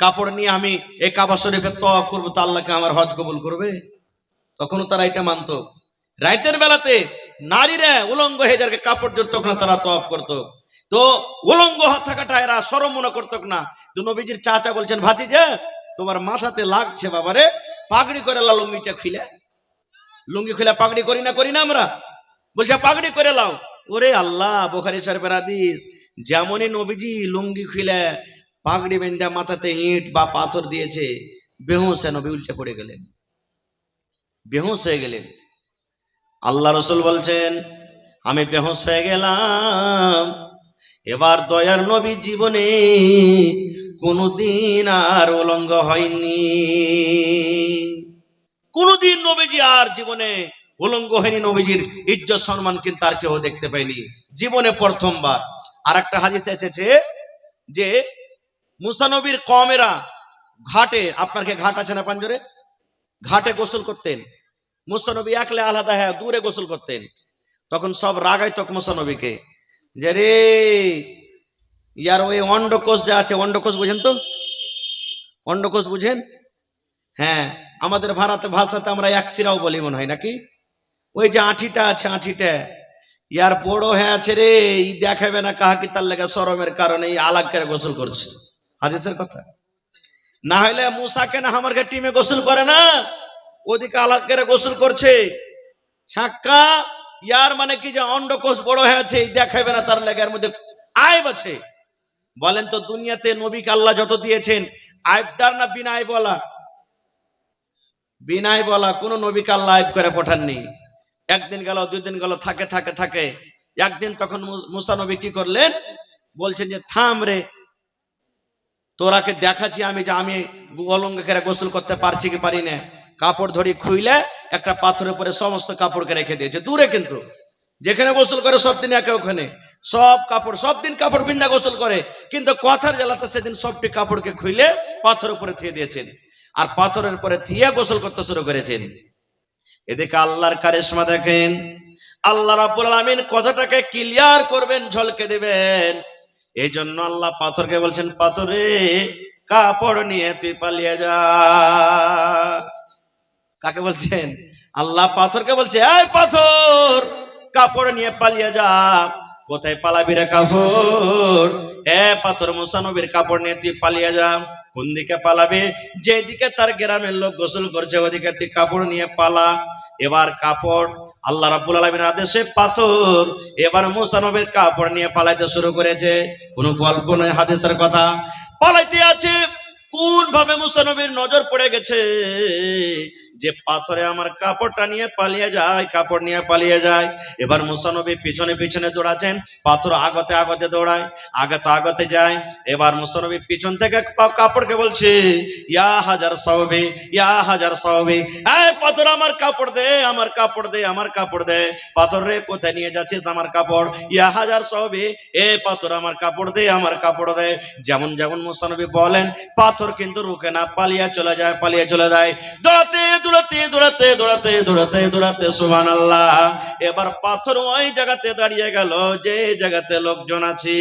কাপড় নিয়ে আমি এই কাবা শরীফের তওয়াফ করবো, তো আল্লাহকে আমার হজ কবুল করবে? তখনও তারা এটা মানত। রাতের বেলাতে নারীরা উলঙ্গ হয়ে যাকে কাপড় জড়তো না তারা তওয়াফ করতো। তো উলঙ্গ থাকাটা এরা শরম মনে করতো না। তো নবীজির চাচা বলছেন, ভাতিজা তোমার মাথাতে লাগছে বাবারে, পাগড়ি করে লাও, লুঙ্গিটা খুলে। লুঙ্গি খুলে পাগড়ি করি না আমরা? বলছে পাগড়ি করে লাও। ওরে আল্লাহ, বুখারী শরীফের হাদিস, যেমনই নবীজি লুঙ্গি খুলে পাগড়ি বেঁধে মাথাতে ইট বা পাথর দিয়েছে, বেহুশ নবী উল্টে পড়ে গেলেন, বেহুশ হয়ে গেলেন। আল্লাহ রসুল বলছেন আমি বেহুশ হয়ে গেলাম। এবার দয়ার নবী জীবনে কোনদিন আর উলঙ্গ হয়নি, কোনদিন নবীজি আর জীবনে উলঙ্গ হয়নি। নবীজির ইজ্জত সম্মান কিন্তু আর কেউ দেখতে পায়নি, জীবনে প্রথমবার। আর একটা হাদিস এসেছে যে মুসা নবীর কওমেরা ঘাটে, আপনার কি ঘাট আছে না পাঞ্জরে, ঘাটে গোসল করতেন। মুসা নবী একলে আলাদা হ্যাঁ দূরে গোসল করতেন। তখন সব রাগাইত মুসা নবীকে যে রে ইয়ার ওই অন্ডকোষ যে আছে, অন্ডকোষ বুঝেন তো, অন্ডকোষ বুঝেন? হ্যাঁ, আমাদের ভাষাতে আমরা এক শিরাও বলি মনে হয় নাকি। ওই যে আঁঠিটা আছে, আঁঠিটা ইয়ার বড় হয়ে আছে রে, ই দেখাবে না কাহাকি, তার লেগে শরমের কারণে এই আলাগ করে গোসল করছে, হাদিসের কথা। না হলে মুসাকে না আমার টিমে গোসল করে না, ওদিকে আলাগ করে গোসল করছে। ছাক্কা ইয়ার মানে কি যে অন্ডকোষ বড় হয়ে আছে, এই দেখাবে না, তার লেগে এর মধ্যে আইব আছে। বলেন তো দুনিয়াতে নবীকে আল্লাহ যত দিয়েছেন, আইবদার না বিনাই বলা? বিনাই বলা। কোন নবীকে আল্লাহ আইব করে পাঠাননি। একদিন গেল, দুই দিন গেল, থাকে থাকে থাকে। একদিন তখন মুসা নবী কি করলেন, বলছেন যে থাম রে, তোরাকে দেখাচ্ছি আমি যে আমি অলঙ্গ করে গোসল করতে পারছি কি পারি না। কাপড় ধরি খুইলে একটা পাথরের উপরে সমস্ত কাপড়কে রেখে দিয়েছে দূরে, কিন্তু যেখানে গোসল করে সব দিন একে ওখানে সব কাপড়, সব দিন কাপড় বিন্যা গোসল করে, কিন্তু কথার জ্বালাতে সেদিন সবটি কাপড়কে খুইলে পাথর উপরে থিয়ে দিয়েছেন, আর পাথরের উপরে থিয়ে গোসল করতে শুরু করেছেন। এদিকে আল্লাহর কারিশমা দেখেন, আল্লাহ রাব্বুল আলামিন কথাটাকে ক্লিয়ার করবেন, ঝলকে দিবেন। এই জন্য আল্লাহ পাথরকে বলছেন পাথরে কাপড় নিয়ে তুই পালিয়ে যা। কাকে বলছেন? আল্লাহ পাথরকে বলছে এই পাথর কাপড় নিয়ে পালিয়ে যা। কোথায় পালাবি রে কাপড়? এ পাথর মুসা নবীর কাপড় নিয়ে তুই পালিয়ে যা। কোন দিকে পালাবি? যেদিকে তার গ্রামের লোক গোসল করছে ওদিকে তুই কাপড় নিয়ে পালা। এবার কাপড় আল্লাহ রাব্বুল আলামিনের আদেশে পাথর এবার মুসা নবীর কাপড় নিয়ে পালাইতে শুরু করেছে। কোন গল্প নয়, হাদিসের কথা। পালাইতে আছে, কোন ভাবে মুসা নবীর নজর পড়ে গেছে যে পাথরে আমার কাপড়টা নিয়ে পালিয়ে যায়, কাপড় নিয়ে পালিয়ে যায়। এবার মুসা নবী পিছনে পিছনে দৌড়াচ্ছেন, পাথর আগতে আগতে দৌড়ায়, আগতে আগতে যায়। এবার মুসা নবী পিছন থেকে কাপড়কে বলছে ইয়া হাজার সাওবি, ইয়া হাজার সাওবি, এই পাথর আমার কাপড় দে, আমার কাপড় দে, আমার কাপড় দে। পাথর রে কোথায় নিয়ে যাচ্ছিস আমার কাপড়? ইয়া হাজার সাওবি, এ পাথর আমার কাপড় দে, আমার কাপড় দে। যেমন যেমন মুসা নবী বলেন, পাথর কিন্তু রুকে না, পালিয়ে চলে যায়, পালিয়ে চলে যায়। দৌড়াতে দৌড়াতে দৌড়াতে দৌড়াতে দৌড়াতে দৌড়াতে সুবহানাল্লাহ। এবার পাথর ওই জায়গাতে দাঁড়িয়ে গেল যে জায়গাতে লোকজন আছে।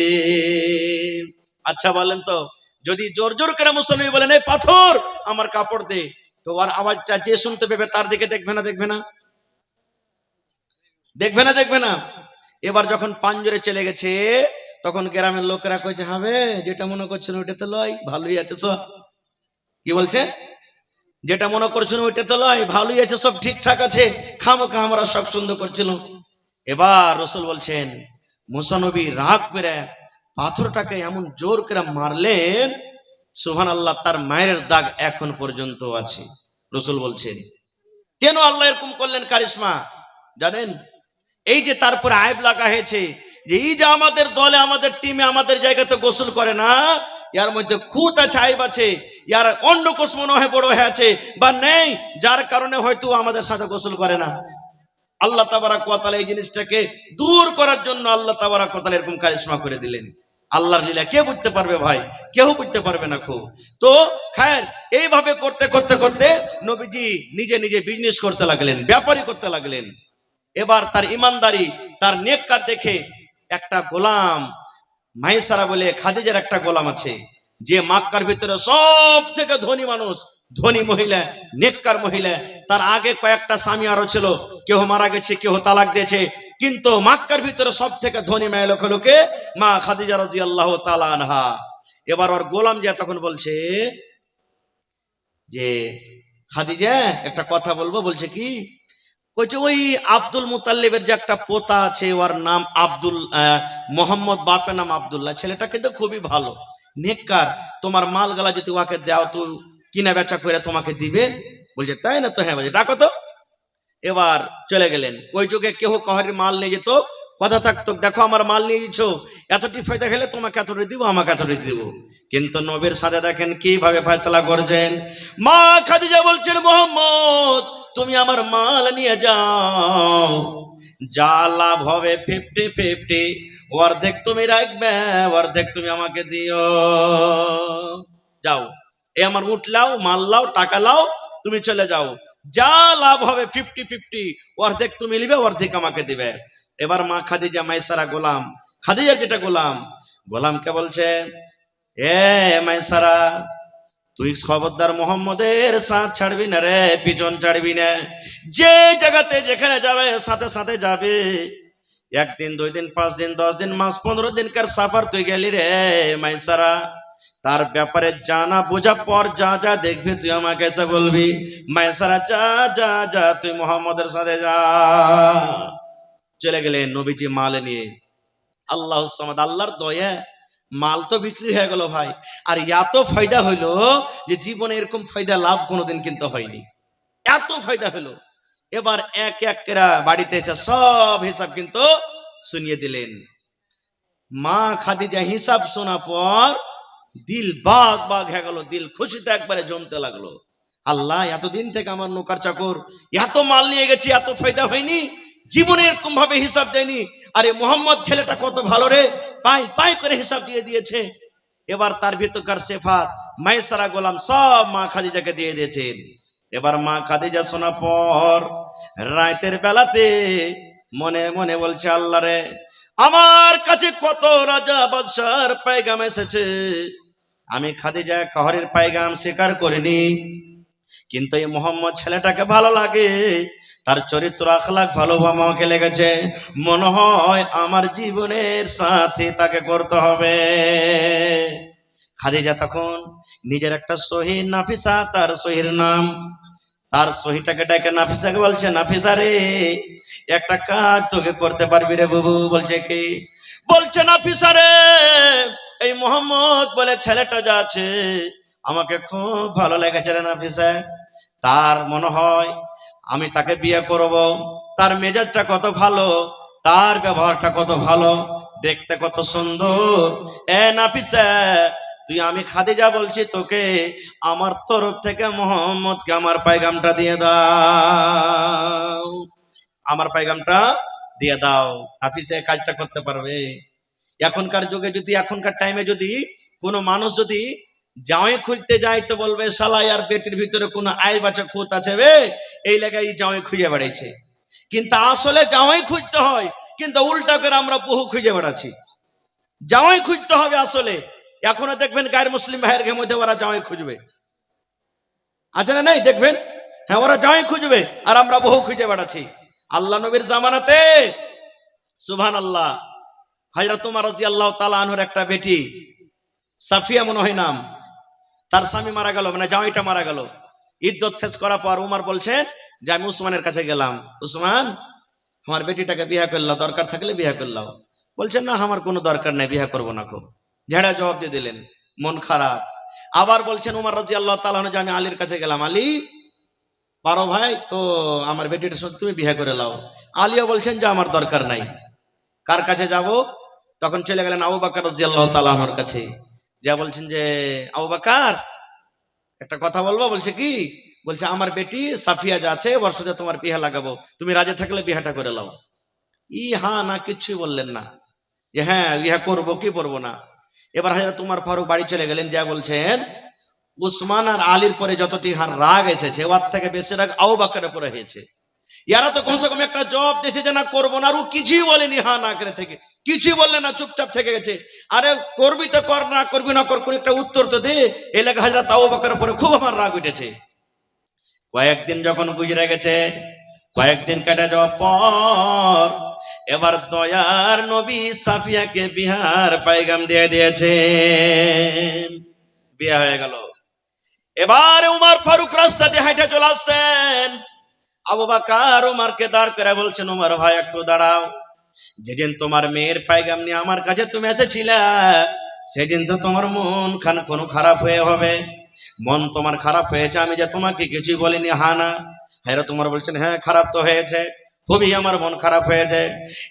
আচ্ছা বলেন তো, যদি জোর জোর করে মুসলমান বলেন এই পাথর আমার কাপড় দে, তো আর আওয়াজটা যে শুনতে পাবে তার দিকে দেখবে না? দেখবে না? দেখবে না? দেখবে না? এবার যখন পাঞ্জরে চলে গেছে তখন গ্রামের লোকেরা কইছে হবে যেটা মনে করছেন ওইটা তো লয়, ভালোই আছে সব। কি বলছে? যেটা মনে করছেন ওইটা তো লয়, ভালোই আছে সব, ঠিকঠাক আছে, খামোখা আমরা শখ সুন্দর করছিল। এবার রসুল বলছেন মুসা নবী রাগ করে পাথরটাকে এমন জোর করে মারলেন, সুবহানাল্লাহ, তার মায়ের দাগ এখন পর্যন্ত আছে। রসুল বলছেন কেন আল্লাহ এরকম করলেন কারিশমা জানেন? এই যে তারপরে আইব লাগা হয়েছে যে এই যে আমাদের দলে, আমাদের টিমে, আমাদের জায়গাতে গোসল করে না, ইয়ার মধ্যে খুঁত আছে, আইব আছে, ইয়ার অন্ডকোষ মনে হয় বড় হয়ে আছে বা নেই, যার কারণে হয়তো আমাদের সাথে গোসল করে না। আল্লাহ তাবারাক ওয়া তাআলা এই জিনিসটাকে দূর করার জন্য আল্লাহ তাবারাক ওয়া তাআলা এরকম কারিশমা করে দিলেন। আল্লাহর লীলা কে বুঝতে পারবে ভাই? কেউ বুঝতে পারবে না। খুব তো খায়ের এইভাবে করতে করতে করতে নবীজি নিজে নিজে বিজনেস করতে লাগলেন, ব্যাপারী করতে লাগলেন। এবার তার ইমানদারি, তার নেককার দেখে একটা গোলাম মাইসারা বলে খাদিজার একটা গোলাম আছে, যে মক্কার ভিতরে সব থেকে ধনী মানুষ, ধনী মহিলা, নেককার মহিলা। তার আগে কয়েকটা স্বামী আরো ছিল, কেউ মারা গেছে, কেউ তালাক দিয়েছে, কিন্তু মক্কার ভিতরে সব থেকে ধনী মেয়ে লোক হলো কে? মা খাদিজা রাদিয়াল্লাহু তাআলা আনহা। এবার ওর গোলাম যে তখন বলছে যে খাদিজা একটা কথা বলবো। বলছে কি? কইছে ওই আব্দুল মুতাল্লিবের যে একটা পোতা আছে, ওর নাম আব্দুল মোহাম্মদ, বাপের নাম আব্দুল্লাহ, ছেলেটা কিন্তু খুবই ভালো, নেককার, তোমার মালগালা যদি ওকে দাও তো কিনা বেচা করে তোমাকে দিবে। বলছে তাই না? তো হ্যাঁ। বলছে ডাকো তো। এবার চলে গেলেন। ওই যুগে কেউ কাহারির মাল নিয়ে যেত, কথা থাকতো, দেখো আমার মাল নিয়ে দিচ্ছ, এতটি ফায়দা খেলে তোমাকে এতটি দিব, আমাকে এতটি দিব। কিন্তু নবীর সাথে দেখেন কিভাবে ফয়সালা করছেন। মা খাদিজা বলছেন, মোহাম্মদ তুমি আমার মাল নিয়ে যাও, যা লাভ হবে 50-50, অর্ধেক তুমি রাখবে, অর্ধেক তুমি আমাকে দিও। যাও, এ আমার উঠ লাও, মাল লাও, টাকা লাও, তুমি চলে যাও, যা লাভ হবে 50-50, অর্ধেক তুমি নিবে, অর্ধেক আমাকে দিবে। এবার মা খাদিজা মাইসারা গোলাম, খাদিজার যেটা গোলাম, গোলামকে বলছে, এ মাইসারা, তুই খবরদার মোহাম্মদের সাথ ছাড়বি না রে, পিছন ছাড়বি না, যে জায়গাতে যেখানে যাবে সাথে সাথে যাবে। 1 দিন 2 দিন 5 দিন 10 দিন মাস 15 দিনকার সাফার তুই গেলি রে মাইসারা, তার ব্যাপারে জানা বোঝা পর যা যা দেখবি তুই আমাকে এসে বলবি। মাইসারা যা যা যা, তুই মোহাম্মদের সাথে যা। চলে গেলেন নবীজি মাল নিয়ে। আল্লাহ সামাদ, আল্লাহর দয়া, মাল তো বিক্রি হয়ে গেল ভাই। আর এত ফায়দা হইলো যে জীবনে এরকম ফায়দা লাভ কোনোদিন কিন্তু হয়নি, এত ফায়দা হলো। এবার এক এক করে বাড়িতে এসে সব হিসাব কিন্তু শুনিয়ে দিলেন। মা খাদিজা হিসাব শোনা পর দিল বাগ বাগ হয়ে গেল, দিল খুশিতে একবারে জমতে লাগলো। আল্লাহ, এতদিন থেকে আমার নৌকার চাকর এত মাল নিয়ে গেছি, এত ফায়দা হয়নি, জীবনে এরকম ভাবে হিসাব দেয়নি। আরে মোহাম্মদ ছেলেটা কত ভালো রে, পাই পাই করে হিসাব দিয়ে দিয়েছে। এবার তার ভিতরকার সেফাত মাইসারা গোলাম সব মা খাদিজাকে দিয়ে দিয়েছেন। এবার মা খাদিজা শোনা পর রাতের বেলাতে মনে মনে বলছে, আল্লাহ রে, আমার কাছে কত রাজা বাদশার পায়গাম এসেছে, আমি খাদিজা কাহরের পায়গাম স্বীকার করিনি, কিন্তু এই মোহাম্মদ ছেলেটাকে ভালো লাগে, তার চরিত্র আখলাক ভালো আমাকে লেগেছে, মনে হয় আমার জীবনের সাথে তাকে করতে হবে। খাদিজা তখন নিজের একটা সহি, নাফিসা তার সহির নাম, তার সহিটাকে ডেকে নাফিসাকে বলছে, নাফিসা রে, একটা কাজ তোকে করতে পারবি রে বুবু। বলছে কি? বলছে নাফিসা রে, এই মোহাম্মদ বলে ছেলেটা যা আছে আমাকে খুব ভালো লেগেছে রে নাফিসা, তার মনে হয় আমি তাকে বিয়ে করব, তার মেজাজটা কত ভালো, তার ব্যবহারটা কত ভালো, দেখতে কত সুন্দর। এ নাফিসা, তুই, আমি খাদিজা বলছি তোকে, আমার তরফ থেকে মোহাম্মদকে আমার পায়গামটা দিয়ে দাও, আমার পায়গামটা দিয়ে দাও। নাফিসা কাজটা করতে পারবে। এখনকার যুগে যদি, এখনকার টাইমে যদি কোনো মানুষ যদি জামাই খুঁজতে যায় তো বলবে, শালাই আর পেটের ভিতরে কোনো আয় বাচ্চা খুঁত আছে বে, এই লেগাই জামাই খুঁজে বেড়াইছে। কিন্তু আসলে জামাই খুঁজতে হয়, কিন্তু উল্টা করে আমরা বহু খুঁজে বেড়াচ্ছি। জামাই খুঁজতে হবে আসলে। এখনো দেখবেন গায়ের মুসলিম ভাইয়ের মধ্যে ওরা জামাই খুঁজবে, আছে না নাই? দেখবেন, হ্যাঁ, ওরা জামাই খুঁজবে আর আমরা বহু খুঁজে বেড়াচ্ছি। আল্লাহ নবীর জামানাতে সুবহানাল্লাহ, হযরত ওমর রাদিয়াল্লাহু তাআলা আনহুর একটা বেটি সাফিয়া মনে হয় নাম, তার স্বামী মারা গেল, মানে জামাইটা মারা গেল। ইদ্যত শেষ করার পর উমর বলছেন যে আমি উসমানের কাছে গেলাম, উসমান, আমার বেটিটাকে বিয়ে করলাম, দরকার থাকলে বিয়ে করলাম। বলছেন না, আমার কোনো দরকার নেই, বিয়ে করবো না। খুব ঝেড়া জবাব দিয়ে দিলেন, মন খারাপ। আবার বলছেন উমর রাদিয়াল্লাহু তাআলা আনহু যে আমি আলীর কাছে গেলাম, আলী, পারো ভাই তো আমার বেটিটা সত্যি তুমি বিয়ে করে লাও। আলীও বলছেন যে আমার দরকার নাই। কার কাছে যাব? তখন চলে গেলেন আবু বকর রাদিয়াল্লাহু তাআলা আনহুর কাছে, যা বলছেন যে আবু বকর, একটা কথা বলবো। বলছে কি? বলছে আমার বেটি সাফিয়া যা আছে ওর সাথে তোমার বিয়ে লাগাবো, তুমি রাজি থাকলে বিয়েটা করে লাও। হ্যাঁ না, কিচ্ছুই বললেন না, যে হ্যাঁ ইহা করবো কি করবো না। এবার হযরত উমর ফারুক বাড়ি চলে গেলেন, যা বলছেন উসমান আর আলীর পরে যতটি হার রাগ এসেছে, ওর থেকে বেশি রাগ আবু বকরের পরে হয়েছে। এরা তো কমসে কম একটা জবাব দিয়েছে যে না করবো না, আর ও কিছুই বলেনি, হ্যাঁ না করে থেকে কিছুই বললেন না, চুপচাপ থেকে গেছে। আরে করবি তো কর, না করবি না কর, কোন একটা উত্তর তো দে। এই লেগে হযরত আবু বকরের পরে খুব আমার রাগ উঠেছে। কয়েকদিন যখন গুজরে গেছে, কয়েকদিন কেটে যাওয়ার পর এবার দয়ার নবী সাফিয়াকে বিহার পায়গাম দিয়ে দিয়েছে, বিয়ে হয়ে গেল। এবার উমর ফারুক রাস্তা দিয়ে হাঁটে চলে আসছেন, আবু বকর ওমরকে দাঁড় করে বলছেন, ওমর ভাই একটু দাঁড়াও, যেদিন তোমার মেয়ের পায়গাম নিয়ে আমার কাছে তুমি এসেছিলে, সেদিন তো তোমার মন খান কোনো খারাপ হয়ে হবে, মন তোমার খারাপ হয়েছে, আমি যে তোমাকে কিছু বলিনি, হ্যাঁ না? হ্যাঁ তোমার বলছেন, হ্যাঁ খারাপ তো হয়েছে, খুবই আমার মন খারাপ হয়েছে।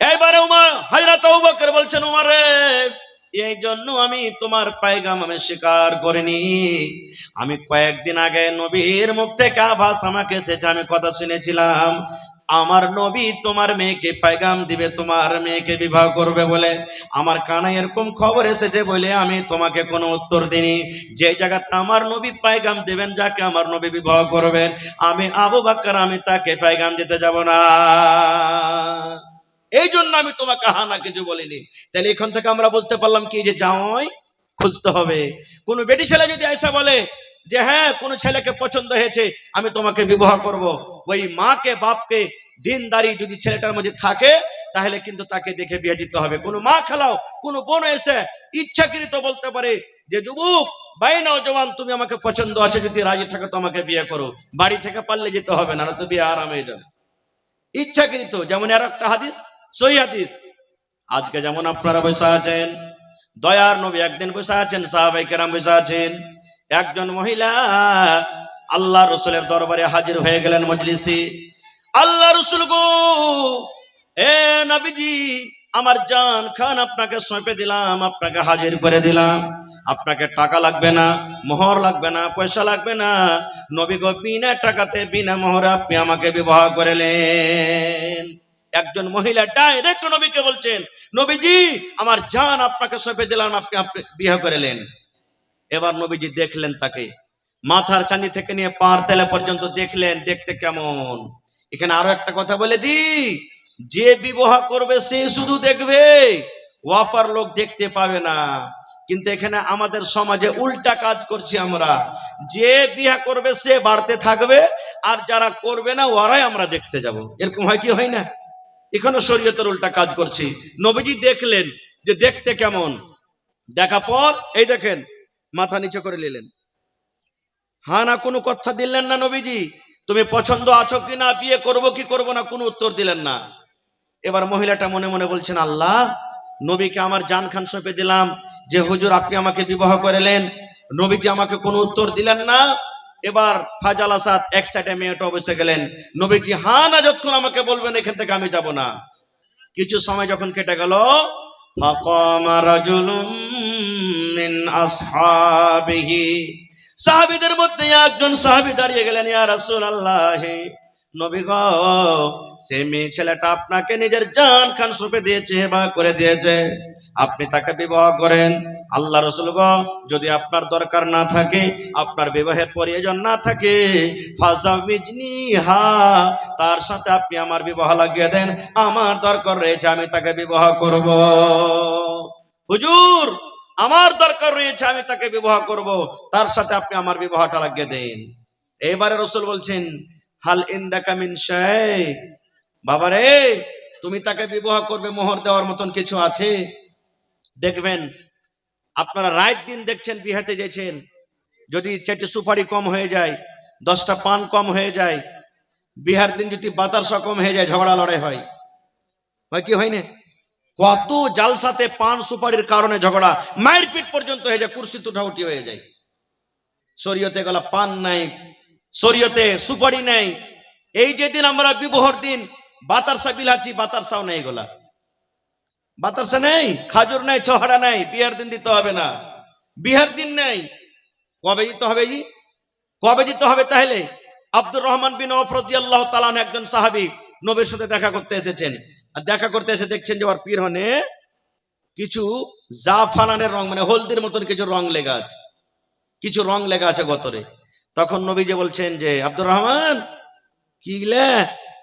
এইবারে উমর হযরত আবু বকর বলছেন, উমর রে, এই জন্য আমি তোমার পায়গাম আমি স্বীকার করিনি। আমি কয়েকদিন আগে নবীর মুখ থেকে আভাস আমাকে এসেছে, আমি কথা শুনেছিলাম আমার নবী তোমার মেয়েকে পায়গাম দিবে, তোমার মেয়েকে বিবাহ করবে বলে। আমার কানে এরকম খবর এসেছে বলে আমি তোমাকে কোনো উত্তর দিইনি। যে জায়গাতে আমার নবী পায়গাম দিবেন, যাকে আমার নবী বিবাহ করবেন, আমি আবু বকর আমি তাকে পায়গাম দিতে যাব না, এই জন্য আমি তোমাকে হানা কিছু বলিনি। তাহলে এখান থেকে আমরা বলতে পারলাম কি, যে জামাই খুঁজতে হবে। কোন বেটি ছেলে যদি এসে বলে যে হ্যাঁ কোন ছেলেকে পছন্দ হয়েছে, আমি তোমাকে বিবাহ করব, ওই মাকে বাপকে দিনদারি যদি ছেলেটার মধ্যে থাকে, তাহলে কিন্তু তাকে দেখে বিয়ে দিতে হবে। কোন মা খেলাও কোন বোন এসে ইচ্ছাকৃত বলতে পারে যে যুবক ভাই নওজওয়ান তুমি আমাকে পছন্দ আছে, যদি রাজি থাকো তো আমাকে বিয়ে করো, বাড়ি থেকে পারলে যেতে হবে না, তো বিয়ে আরাম হয়ে যাবে। ইচ্ছাকৃত। যেমন আর একটা হাদিস, সহিহ হাদিস, আজকে যেমন আপনারা বসে আছেন, দয়ার নবী একদিন বসে আছেন, সাহাবায়ে কেরাম বসে আছেন, একজন মহিলা আল্লাহ রসুলের দরবারে হাজির হয়ে গেলেন মজলিসে। আল্লাহ রসুল গো, এ নবীজি, আমার জান খান আপনাকে সঁপে দিলাম, আপনাকে হাজির করে দিলাম, আপনাকে টাকা লাগবে না, মোহর লাগবে না, পয়সা লাগবে না, নবী গো বিনা টাকাতে বিনা মোহরে আপনি আমাকে বিবাহ করলেন। একজন মহিলা ডাইরেক্ট নবীকে বলছেন, নবীজি আমার জান আপনাকে সঁপে দিলাম, আপনি বিয়ে করলেন। এবার নবীজি দেখলেন তাকে, মাথার চাঁদি থেকে নিয়ে পার তেলে পর্যন্ত দেখলেন, দেখতে কেমন। এখানে আরো একটা কথা বলে দি, যে বিবাহ করবে সে শুধু দেখবে, ওয়াপার লোক দেখতে পাবে না। কিন্তু এখানে আমাদের সমাজে উল্টা কাজ করছি আমরা, যে বিয়ে করবে সে বাড়তে থাকবে, আর যারা করবে না ওরাই আমরা দেখতে যাব। এরকম হয় কি হয় না? এখানে শরীয়তের উল্টা কাজ করছি। নবীজি দেখলেন যে দেখতে কেমন, দেখা পর এই দেখেন মাথা নিচে করে নিলেন, হ্যাঁ না কোনো কথা দিলেন না নবীজি, তুমি পছন্দ আছো কিনা, বিয়ে করব কি করব না, কোনো উত্তর দিলেন না। এবার মহিলাটা মনে মনে বলছেন, আল্লাহ নবীকে আমার জান খান সঁপে দিলাম, যে হুজুর আপনি আমাকে বিবাহ করলেন, নবীজি আমাকে কোনো উত্তর দিলেন না। এবার ফাজাল আসাদ এক সাইডে মেয়েটা বসে গেলেন, নবীজি হ্যাঁ না যতক্ষণ আমাকে বলবেন এখান থেকে আমি যাব না। কিছু সময় যখন কেটে গেল, ফাকামা রাজুলুম মিন আসহাবিহি, সাহাবীদের মধ্যে একজন সাহাবী দাঁড়িয়ে গেলেন, ইয়া রাসূলুল্লাহ, নবী গো, সে মেয়ে ছেলেটা আপনাকে নিজের জান খান সঁপে দিয়েছে, বিবাহ করে দিয়েছে, আপনি তাকে বিবাহ করেন। আল্লাহ রাসূল গো, যদি আপনার দরকার না থাকে, আপনার বিবাহের প্রয়োজন না থাকে, ফাযাওইজনিহা, তার সাথে আপনি আমার বিবাহ লাগিয়ে দেন, আমার দরকার রয়েছে, আমি তাকে বিবাহ করব। হুজুর আমার দরকার রয়েছে, আমি তাকে বিবাহ করব, তার সাথে আপনি আমার বিবাহটা লাগিয়ে দেন। এবারে রাসূল বলছেন, হাল ইনদাকা মিন শাই, বাবারে তুমি তাকে বিবাহ করবে, মোহর দেওয়ার মতন কিছু আছে? দেখবেন আপনারা রাত দিন দেখছেন, বিহাতে গেছেন, যদি 4টি সুপারি কম হয়ে যায়, 10টা পান কম হয়ে যায়, বিহার দিন যদি বাতাসা কম হয়ে যায়, ঝগড়া লড়াই হয়, হয় কি হয় না? কত জালসাতে পান সুপারির কারণে ঝগড়া, মায়ের পিঠ পর্যন্ত হয়ে যায়, কুরসি উঠাউটি হয়ে যায়। শরীয়তে গলা পান নাই, শরীয়তে সুপারি নাই। এই যেদিন আমরা বিবাহর দিন বাতাসা বিলাচ্ছি, বাতাসাও নেই, গোলা বাতাসা নেই, খাজুর নেই, ছহাড়া নেই, বিহার দিন দিতে হবে না। বিহার দিন নেই, কবে দিতে হবে? কবে দিতে হবে? তাহলে আব্দুর রহমান বিন আওফ রাদিয়াল্লাহু তাআলা আনহু একজন সাহাবী নবীর সাথে দেখা করতে এসেছেন, আর দেখা করতে এসে দেখছেন যে ওর পিরনে কিছু জাফরানের রং, মানে হলদির মতন কিছু রং লেগা আছে, কিছু রং লেগা আছে গতরে। তখন নবী যে বলছেন যে আব্দুর রহমান, কি লে,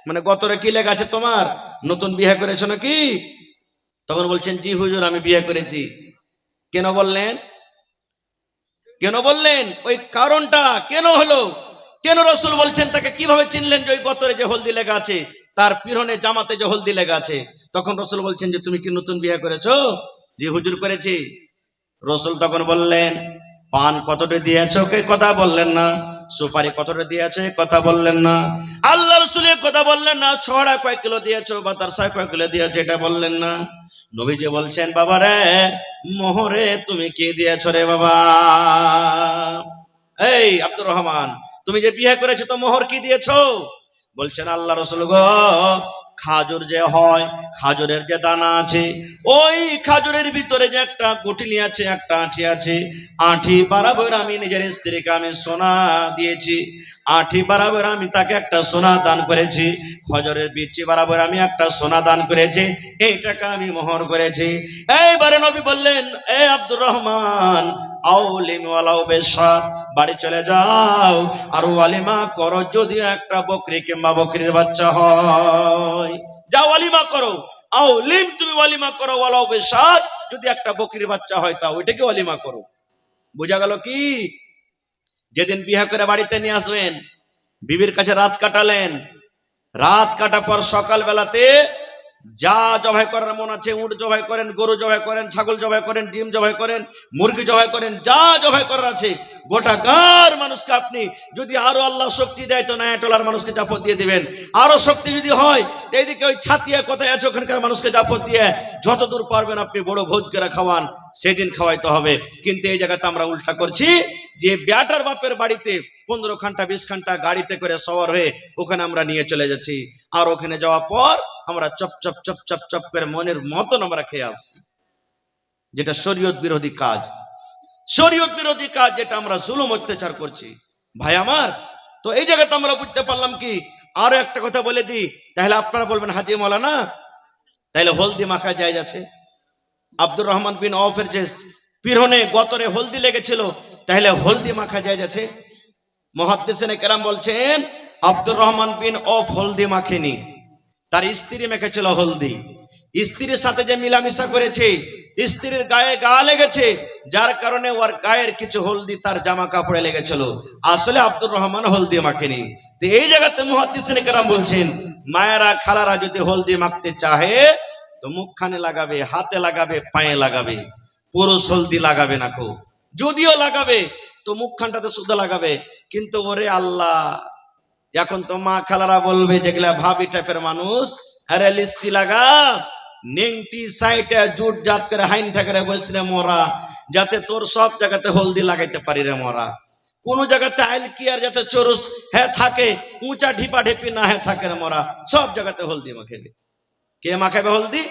মানে গতরে কি লেগা আছে তোমার, নতুন বিয়ে করেছো নাকি? তখন বলছেন, জি হুজুর আমি বিয়ে করেছি। কেন বললেন? কেন বললেন? ওই কারণটা কেন হলো, কেন রাসূল বলছেন, তাকে কিভাবে চিনলেন যে ওই গতরে যে হলদি লেগা আছে, তার পিরনে জামাতে যে হলদি লেগা আছে? তখন রাসূল বলছেন যে তুমি কি নতুন বিয়ে করেছো? জি হুজুর করেছি। রাসূল তখন বললেন, পান কতটা দিয়েছো? কে কথা বললেন না। সুপারি কতটা দিয়েছে কথা বললেন না, আল্লাহ রাসূলের কথা বললেন না, ছড়া কয় কিলো দিয়েছো, বাতাসা কয় কিলো দিয়েছো এটা বললেন না। নবীজি বলছেন বাবা রে মোহরে তুমি কি দিয়েছো রে বাবা? এই আব্দুর রহমান তুমি যে বিয়ে করেছো তো মোহর কি দিয়েছো? বলছেন আল্লাহ রাসূল গো খাজুর যে হয়, খাজুরের যে দানা আছে, ওই খাজুরের ভিতরে যে একটা গুটিলি আছে, একটা আঁঠি আছে, আঁঠি বরাবর আমি নিজের স্ত্রীকে আমি সোনা দিয়েছি, আঁঠি বরাবর আমি তাকে একটা সোনা দান করেছি, খজরের বিচি বরাবর আমি একটা সোনা দান করেছি, এই টাকা আমি মোহর করেছি। এইবারে নবী বললেন এ আব্দুর রহমান আউলিম ওয়ালাউ বিশাত, বাড়ি চলে যাও আর ওয়ালিমা করো, যদি একটা বকরি কিংবা বকরির বাচ্চা হয়, যাও ওয়ালিমা করো। আউলিম তুমি ওয়ালিমা করো ওয়ালাউ বিশাত, যদি একটা বকরির বাচ্চা হয় তাও ওইটাকে ওয়ালিমা করো। বোঝা গেল কি? যেদিন বিয়ে করে বাড়িতে নিয়ে আসবেন, বিবির কাছে রাত কাটালেন, রাত কাটা পর সকাল বেলাতে যা জবাই করার মন আছে, উট জবাই করেন, গরু জবাই করেন, ছাগল জবাই করেন, ডিম জবাই করেন, মুরগি জবাই করেন, যা জবাই করার আছে গোটা গার মানুষকে আপনি যদি আরো আল্লাহ শক্তি দেয় তো নায়াটলার মানুষকে জাপত দিয়ে দিবেন, আরো শক্তি যদি হয় এইদিকে ওই ছাতিয়া কোথায় আছে ওখানকার মানুষকে জাপত দিয়ে যতদূর পারবেন আপনি বড় ভোজ করে খাওয়ান, সেদিন খাওয়াইতে হবে। কিন্তু এই জায়গাতে আমরা উল্টা করছি, যে ব্যাটার বাপের বাড়িতে 15 ঘন্টা 20 ঘন্টা গাড়িতে করে সওয়ার হয়ে ওখানে আমরা নিয়ে চলে যাচ্ছি, আর ওখানে যাওয়ার পর আমরা chop chop chop chop chop করে মনের মতন আমরা খেয়ে আসছি, যেটা শরীয়ত বিরোধী কাজ, শরীয়ত বিরোধী কাজ, যেটা আমরা জুলুম অত্যাচার করছি। ভাই আমার, তো এই জায়গাতে আমরা বুঝতে পারলাম কি, আরো একটা কথা বলে দিই, তাহলে আপনারা বলবেন হাজি মাওলানা তাহলে হলদি মাখা জায়েজ আছে? আব্দুর রহমান বিন আওফের যে পিরনে গতরে হলদি লেগেছিল, তাহলে হলদি মাখা জায়েজ আছে? মুহাদ্দিসিনে কেরাম বলছেন আব্দুর রহমান বিন আওফ হলদি মাখেনি, তার স্ত্রী মেখেছিল হলদি। স্ত্রীর সাথে যে মিলামিশা করেছে, স্ত্রীর গায়ে গা লেগেছে, যার কারণে ওর গায়ের কিছু হলদি তার জামা কাপড়ে লেগেছিল, আসলে আব্দুর রহমান হলদি মাখেনি। তো এই জায়গাতে মুহাদ্দিসিনে কেরাম বলছেন মায়েরা খালারা যদি হলদি মাখতে চাহে তো মুখখানে লাগাবে, হাতে লাগাবে, পায়ে লাগাবে, পুরুষ হলদি লাগাবে না কো, যদিও লাগাবে তো মুখখানটাতে শুদ্ধ লাগাবে। কিন্তু ওরে আল্লাহ, এখন তো মা খালারা বলবে যেগুলা ভাবি টাইপের মানুষ, আরে লিসি লাগা নেংটি সাইটে জুট জাত করে হাইনটা করে বলছি রে মোরা, যাতে তোর সব জায়গাতে হলদি লাগাইতে পারি রে মোরা, কোন জায়গাতে আইল কি আর যাতে চরুস হ্যাঁ থাকে, উঁচা ঢিপা ঢিপি না হ্যাঁ থাকে রে মোরা, সব জায়গাতে হলদি মাখাবে। কে মাখাবে হলদি?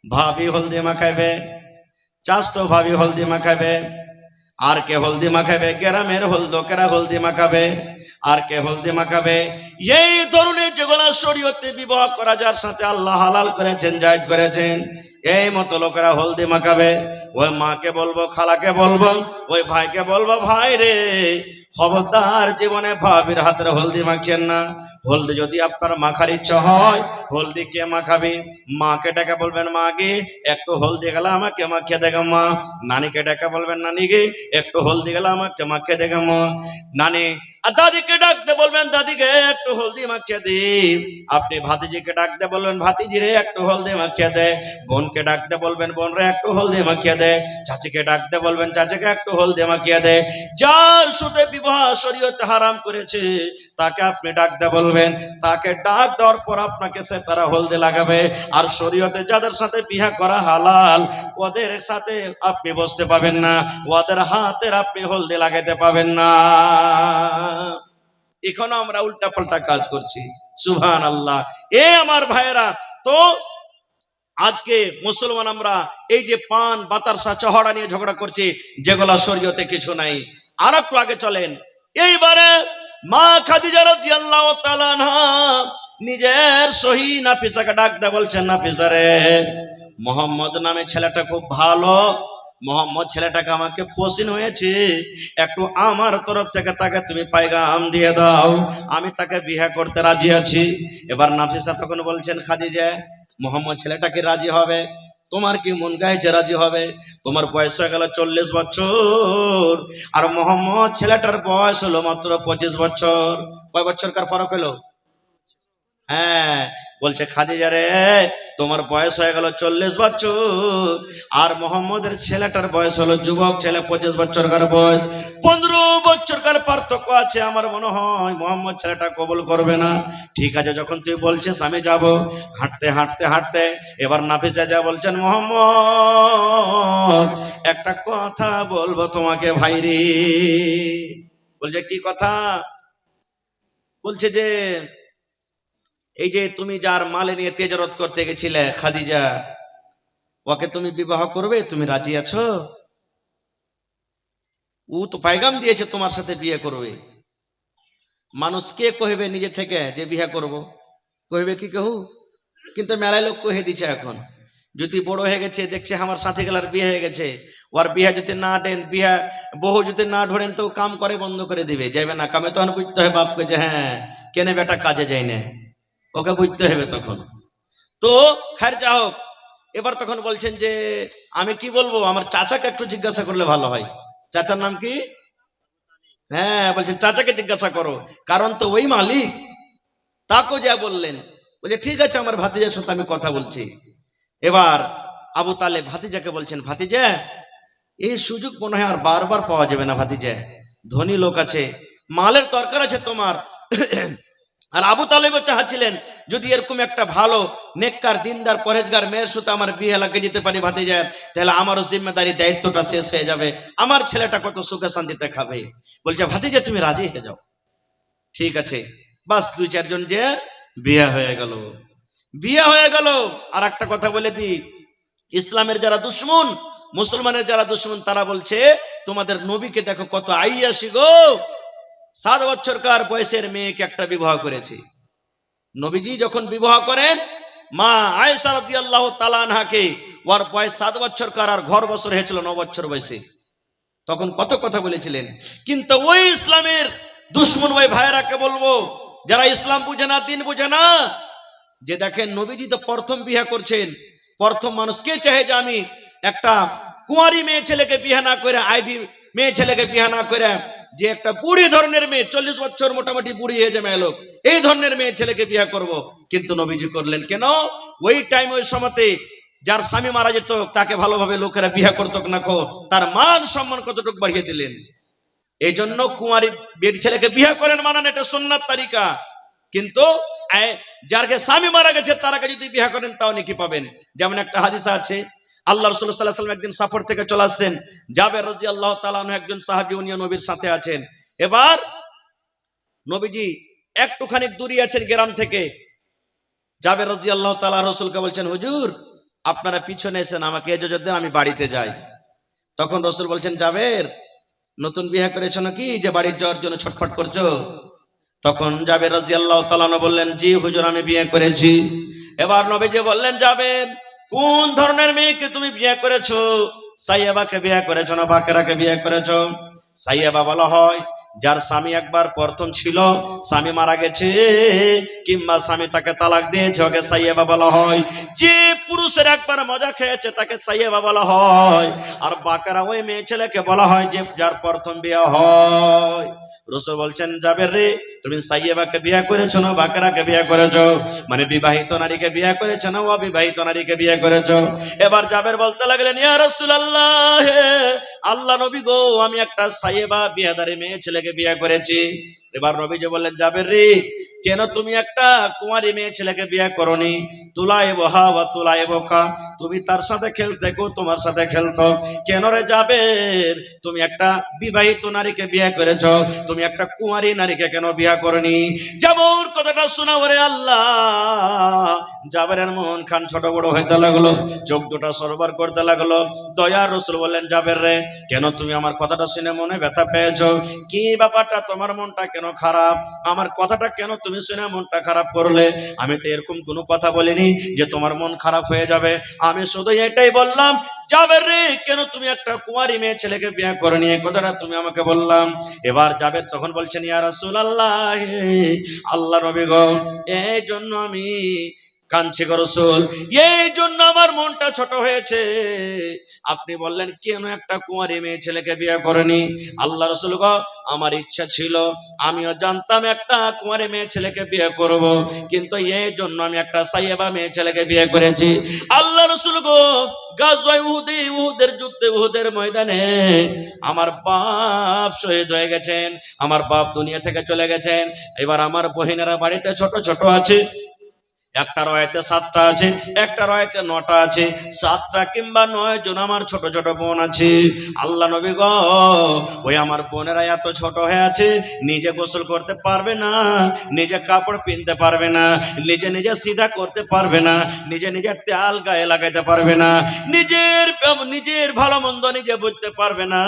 ভাবি হলদি মাখাবে, চাস্তো ভাবি হলদি মাখাবে, আর কে হলদি মাখাবে? গ্রামের হলদকেরা হলদি মাখাবে, আর কে হলদি মাখাবে? এই ধরনের যেগুলো শরীয়তে বিবাহ করা যার সাথে আল্লাহ হালাল করেছেন, জায়েজ করেছেন, এই মতো লোকেরা হলদি মাখাবে। ওই মাকে বলবো, খালাকে বলবো, ওই ভাইকে বলবো ভাই রে খবরদার জীবনে ভাবির হাতের হলদি মাখিয়েন না। হলদি যদি আপনার মাখার ইচ্ছা হয়, হলদি কে মাখাবে? মাকে ডেকে বলবেন মা গে একটু হলদি গেলে আমাকে মাখিয়ে দেখো মা। নানিকে ডেকে বলবেন নানি গে একটু হলদি গেলে আমাকে মাখিয়ে দেখো মা। নানি আর দাদিকে ডাকতে বলবেন দাদিকে একটু হলদি মাখিয়ে দি। আপনি ভাতিজিকে ডাকতে বলবেন ভাতিজি রে একটু হলদি মাখিয়ে দে। বোনকে ডাকতে বলবেন বোন রে একটু হলদি মাখিয়ে দে। চাচিকে ডাকতে বলবেন চাচিকে একটু হলদি মাখিয়ে দে। যার সাথে বিবাহ শরীয়ত হারাম করেছে তাকে আপনি ডাকতে বলবেন, তাকে ডাক দেওয়ার পর আপনাকে সে তারা হলদি লাগাবে। আর শরীয়তে যাদের সাথে বিবাহ করা হালাল ওদের সাথে আপনি বসতে পাবেন না, ওদের হাতের আপনি হলদি লাগাইতে পাবেন না। এখন আমরা উল্টা পাল্টা কাজ করছি, সুবহানাল্লাহ। এ আমার ভাইয়েরা, তো আজকে মুসলমান আমরা এই যে পান বাতাসা চহড়া নিয়ে ঝগড়া করছি, যেগুলা শরীয়তে কিছু নাই। আর একটু আগে চলেন, এইবারে মা খাদিজা রাদিয়াল্লাহু তাআলা আনহা নিজের সহি নাফিসাকে ডাক দিয়ে বলছেন নাফিসা রে মোহাম্মদ নামে ছেলেটা খুব ভালো, মোহাম্মদ ছেলেটাকে আমাকে পছন্দ হয়েছে, একটু আমার তরফ থেকে তাকে তুমি পায়গাম দিয়ে দাও, আমি তাকে বিয়ে করতে রাজি আছি। এবার নাফিসা তখন বলছেন খাদিজা মোহাম্মদ ছেলেটাকে রাজি হবে? তোমার কি মন গাইছে রাজি হবে? তোমার বয়স হয়ে গেল 40 বছর, আর মোহাম্মদ ছেলেটার বয়স হলো মাত্র 25 বছর। কয় বছরকার ফরক হলো? হ্যাঁ, বলছে খাদিজা রে তোমার বয়স হয়ে গেল 40 বছর, আর মোহাম্মদের ছেলেটার বয়স হলো যুবক ছেলে 25 বছরকার বয়স, 15 বছরকার পার্থক্য আছে, আমার মনে হয় মোহাম্মদ ছেলেটা কবুল করবে না। ঠিক আছে, যখন তুই বলছিস আমি যাব। হাঁটতে হাঁটতে হাঁটতে এবার নাফিসা যা বলছেন, মোহাম্মদ একটা কথা বলবো তোমাকে ভাইরে। বলছে কি কথা? বলছে যে এই যে তুমি যার মালে নিয়ে তেজারত করতে গেছিলে খাদিজা, ওকে তুমি বিবাহ করবে? তুমি রাজি আছো? ও তো পায়গাম দিয়েছে তোমার সাথে বিয়ে করবে। মানুষ কে কহিবে নিজে থেকে যে বিয়ে করব? কহিবে কি কেউ? কিন্তু মেলায় লোক কহে দিচ্ছে এখন। যদি বড় হয়ে গেছে, দেখছে আমার সাথে গেলার বিয়ে হয়ে গেছে, ওর বিয়ে যদি না দেন, বিয়ে বহু যদি না ধরেন, তো কাম করে বন্ধ করে দিবে, যাইবে না কামে। তখন বুঝতে হবে বাপকে যে হ্যাঁ কেনে বেটা কাজে যায় না, ওকে বুঝতে হবে তখন। তো খার যা হোক, এবার তখন বলছেন যে আমি কি বলবো, আমার চাচাকে একটু জিজ্ঞাসা করলে ভালো হয়। চাচার নাম কি? হ্যাঁ, বলছেন চাচাকে জিজ্ঞাসা করো, কারণ তো ওই মালিক। তাকে যা বললেন, বলছে ঠিক আছে আমার ভাতিজার সাথে আমি কথা বলছি। এবার আবু তালেব ভাতিজাকে বলছেন, ভাতিজা এই সুযোগ মনে হয় আর বারবার পাওয়া যাবে না ভাতিজা, ধনী লোক আছে, মালের দরকার আছে তোমার। আর আবু তালেবও চাচ্ছিলেন যদি এরকম একটা ভালো নেককার দিনদার পরেজগার মেয়ের সাথে আমার বিয়ে লাগিয়ে যেতে পারি ভাতিজার, তাহলে আমারও জিম্মেদারি দায়িত্বটা শেষ হয়ে যাবে, আমার ছেলেটা কত সুখে শান্তিতে খাবে। বলছে ভাতিজা তুমি রাজি হয়ে যাও। ঠিক আছে, বাস 2-4 জন যে বিয়ে হয়ে গেল। বিয়ে হয়ে গেল। আর একটা কথা বলে দি, ইসলামের যারা দুশ্মন, মুসলমানের যারা দুশ্মন, তারা বলছে তোমাদের নবীকে দেখো কত আইয়াসি গো, 7 বছরকার বয়সের মেয়েকে একটা বিবাহ করেছে। নবীজি যখন বিবাহ করেন মা আয়েশা রাদিয়াল্লাহু তাআলা আনহাকে, ওর বয়স 7 বছরকার, আর ঘর বছর হয়েছিল 9 বছর বয়সে, তখন কত কথা বলেছিলেন। কিন্তু ওই ইসলামের দুশ্মন ওই ভাইরাকে বলবো, যারা ইসলাম বুঝে না, দিন বুঝে না, যে দেখেন নবীজি তো প্রথম বিয়ে করছেন, প্রথম মানুষ কে চাহে যে আমি একটা কুঁয়ারি মেয়ে ছেলেকে বিয়ে না করে, আইভি মেয়ে ছেলেকে বিয়ে না করে, যে একটা বুড়ি ধরনের মেয়ে, 40 বছর মোটামুটি বুড়ি হয়ে যে মেয়ে লোক, এই ধরনের মেয়ে ছেলেকে বিয়ে করব। কিন্তু নবীজি করলেন কেন? ওই টাইম ওই সময়তে যার স্বামী মারা যেত তাকে ভালোভাবে লোকেরা বিয়ে করতো না, তার মান সম্মান কতটুকু বাড়িয়ে দিলেন। এই জন্য কুঁয়ারি বেটি ছেলেকে বিয়ে করেন মানান, এটা সুন্নাত তারিকা। কিন্তু যারকে স্বামী মারা গেছে তারাকে যদি বিয়ে করেন তাও নাকি পাবেন। যেমন একটা হাদিস আছে, আল্লাহ রাসূল সাল্লাল্লাহু আলাইহি ওয়াসাল্লাম একদিন সফর থেকে চলে আসছেন, জাবের রাদিয়াল্লাহু তাআলা আনহু একজন সাহাবী, উনি নবীর সাথে আছেন। এবার নবীজি একটুখানি দূরে আছেন গ্রাম থেকে, জাবের রাদিয়াল্লাহু তাআলা রাসূলকে বলছেন, হুজুর আপনারা পিছনে এসেন, আমাকে ইজাজত দেন, আমি বাড়িতে যাই। তখন রাসূল বলছেন, জাবের নতুন বিয়ে করেছো নাকি যে বাড়ি যাওয়ার জন্য ছটফট করছো? তখন জাবের রাদিয়াল্লাহু তাআলা বললেন, জি হুজুর আমি বিয়ে করেছি। এবার নবীজি বললেন, জাবের কোন ধরনের মেয়েকে তুমি বিয়ে করেছো? সাইয়াবাকে বিয়ে করেছো না বাকেরাকে বিয়ে করেছো? সাইয়াবা বলা হয় যার স্বামী একবার প্রথম ছিল, স্বামী মারা গেছে, কিংবা স্বামী তাকে তালাক দিয়েছে, ওকে সাইয়াবা বলা হয়। যে পুরুষের একবার মজা খেয়েছে তাকে সাইয়াবা বলা হয়। আর বাকেরা ওই মেয়ে ছেলেকে বলা হয় যে যার প্রথম বিয়ে হয়। রাসূল বলছেন, জাবের রে তুমি সাইয়াবাকে বিয়ে করেছো না বাকেরাকে বিয়ে করেছো? মানে বিবাহিত নারীকে বিয়ে করেছো না অবিবাহিত নারীকে বিয়ে করেছো? এবার জাবের বলতে লাগলেন, ইয়া রাসূলুল্লাহ, আল্লাহ নবী গো, আমি একটা সাইয়াবা বিয়াদারি মেয়ে ছেলেকে বিয়ে করেছি। এবার নবীজি বললেন, জাবের রে কেন তুমি একটা কুমারী মেয়ে ছেলেকে বিয়ে করনি? তুলাইবহা ওয়া তুলাইবকা, তুমি তার সাথে খেলতে গো তোমার সাথে খেলতো। কেন রে জাবের তুমি একটা বিবাহিত নারীকে বিয়ে করেছো, তুমি একটা কুমারী নারীকে কেন বিয়ে করনি? জাবর কথাটা শোনা ওরে আল্লাহ, জাবেরের মন খান ছোট বড় হইতে লাগলো, চোখ দুটা সরবার করতে লাগলো। দয়ার রাসূল বললেন, জাবের রে কেন তুমি আমার কথাটা শুনে মনে ব্যথা পেয়েছো? কি ব্যাপারটা, তোমার মনটা কেন খারাপ? আমার কথাটা কেন তুমি শুনে মনটা খারাপ করলে? আমি তো এরকম কোনো কথা বলিনি যে তোমার মন খারাপ হয়ে যাবে। আমি শুধু এটাই বললাম, জাবের রে কেন তুমি একটা কুমারী মেয়ে ছেলেকে বিয়ে করনি, এই কথাটা তুমি আমাকে বললাম। এবার জাবের তখন বলছেন, ইয়া রাসূলুল্লাহ, আল্লাহ নবী গো, এই জন্য আমি কাঁদছে গো রাসূল, এই জন্য আমার মনটা ছোট হয়েছে। আপনি বললেন কেন একটা কুঁয়ারি মেয়ে ছেলেকে বিয়ে করেনি? আল্লাহ রাসূল গো, আমার ইচ্ছা ছিল, আমিও জানতাম একটা কুঁয়ারি মেয়ে ছেলেকে বিয়ে করব, কিন্তু এই জন্য আমি একটা সাইয়েবা মেয়ে ছেলেকে বিয়ে করেছি। আল্লাহ রাসূল গো, গাজওয়ায়ে উহুদে, উহুদের যুদ্ধে, উহুদের ময়দানে আমার বাপ শহীদ হয়ে গেছেন, আমার বাপ দুনিয়া থেকে চলে গেছেন। এবার আমার বহিনেরা বাড়িতে ছোট ছোট আছে, একটা রয়েতে 7টা আছে, একটা রয়েতে 9টা আছে, 7টা কিংবা 9 জন আমার ছোট ছোট বোন আছে। আল্লাহ নবী গো, ওই আমার বোনেরা এত ছোট হয়ে আছে, নিজে গোসল করতে পারবে না, নিজে কাপড় পিনতে পারবে না, নিজে নিজে সিধা করতে পারবে না, নিজে নিজে তেল গায়ে লাগাইতে পারবে না, নিজের ভালো মন্দ নিজে বুঝতে পারবে না।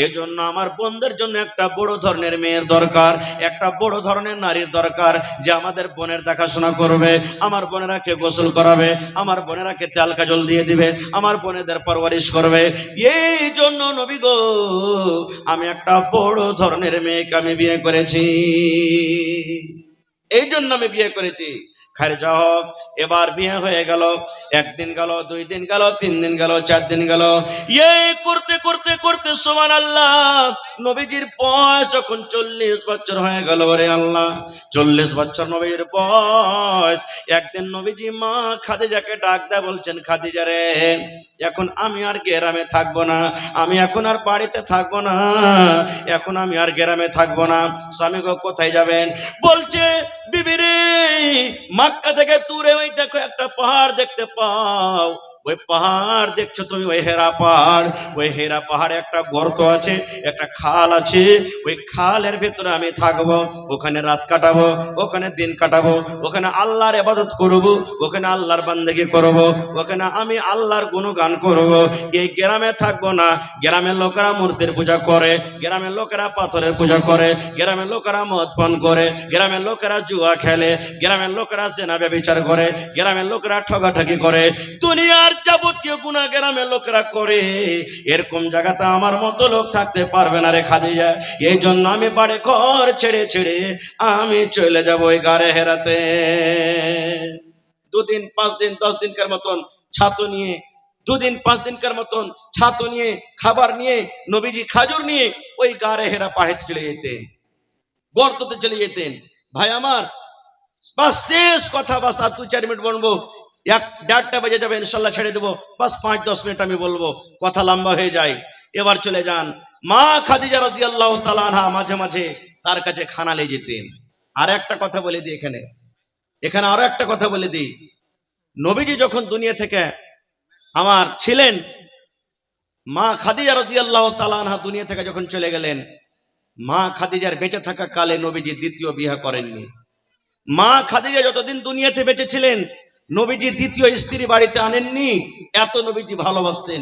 এজন্য আমার বোনদের জন্য একটা বড় ধরনের মেয়ের দরকার, একটা বড় ধরনের নারীর দরকার, যে আমাদের বোনের দেখাশোনা করবে, আমার বোনেরাকে গোসল করাবে, আমার বোনেরাকে তেল কাজল দিয়ে দিবে, আমার বোনেদের পরওয়ারিশ করবে। এই জন্য নবী গো, আমি একটা বড় ধরনের মেয়েকে আমি বিয়ে করেছি, এই জন্য আমি বিয়ে করেছি। খারিজা হোক, এবার বিয়ে হয়ে গেল, 1 দিন গেল, 2 দিন গেল, 3 দিন গেল, 4 দিন গেল, এই করতে করতে করতে সুবহানাল্লাহ, নবীজির বয়স যখন 40 বছর হয়ে গেল, রে আল্লাহ, 40 বছর নবীর বয়স। একদিন নবীজি মা খাদিজাকে ডাক দেয়, বলছেন, খাদিজা রে, এখন আমি আর গ্রামে থাকবো না, আমি এখন আর বাড়িতে থাকবো না, এখন আমি আর গ্রামে থাকবো না। স্বামী গো, কোথায় যাবেন? বলছে, বিবি রে, মক্কা থেকে দূরে ওই দেখো একটা পাহাড় দেখতে পাও, ওই পাহাড় দেখছো তুমি, ওই হেরা পাহাড়, ওই হেরা পাহাড়ে একটা গর্ত আছে, একটা খাল আছে, ওই খালের ভেতরে আমি থাকবো, ওখানে রাত কাটাবো, ওখানে দিন কাটাবো, ওখানে আল্লাহর ইবাদত করব, ওখানে আল্লাহর বান্দেগি করব, ওখানে আমি আল্লাহর গুণগান করব। এই গ্রামে থাকবো না, গ্রামের লোকেরা মূর্তির পূজা করে, গ্রামের লোকেরা পাথরের পূজা করে, গ্রামের লোকেরা মদ পান করে, গ্রামের লোকেরা জুয়া খেলে, গ্রামের লোকেরা জেনা ব্যভিচার করে, গ্রামের লোকেরা ঠগাঠকি করে, দুনিয়ার যাবতীয় গুনাহ গ্রামের লোকেরা করে। এরকম জায়গাতে আমার মতো লোক থাকতে পারবে না রে খাদিজা। এই জন্য আমি বাড়ি ঘর ছেড়ে ছেড়ে আমি চলে যাব ওই গারে হেরাতে। 2 দিন 5 দিন 10 দিনকার মতন ছাতু নিয়ে, 2 দিন 5 দিনকার মতন ছাতু নিয়ে, খাবার নিয়ে, নবীজি খাজুর নিয়ে ওই গারে হেরা পাহাড়ে চলে যেতেন, গর্ততে চলে যেতেন। ভাই আমার, বাস শেষ কথা, বাস আর 2-4 মিনিট বলবো, 1-1:30 বেজে যাবে, ইনশাল্লাহ ছেড়ে দেবো, বাস 5-10 মিনিট আমি বলবো, কথা লম্বা হয়ে যায়। এবার চলে যান, মা খাদিজা রাদিয়াল্লাহু তাআলা আনহা মাঝে মাঝে তার কাছে খানা নিয়ে যেতেন। আর একটা কথা বলে দিই, এখানে আরো একটা কথা বলে দিই, নবীজি যখন দুনিয়া থেকে আমার ছিলেন, মা খাদিজা রাদিয়াল্লাহু তাআলা আনহা দুনিয়া থেকে যখন চলে গেলেন, মা খাদিজার বেঁচে থাকা কালে নবীজি দ্বিতীয় বিয়ে করেননি। মা খাদিজা যতদিন দুনিয়াতে বেঁচে ছিলেন, নবীজি দ্বিতীয় স্ত্রী বাড়িতে আনেননি, এত নবীজি ভালোবাসতেন।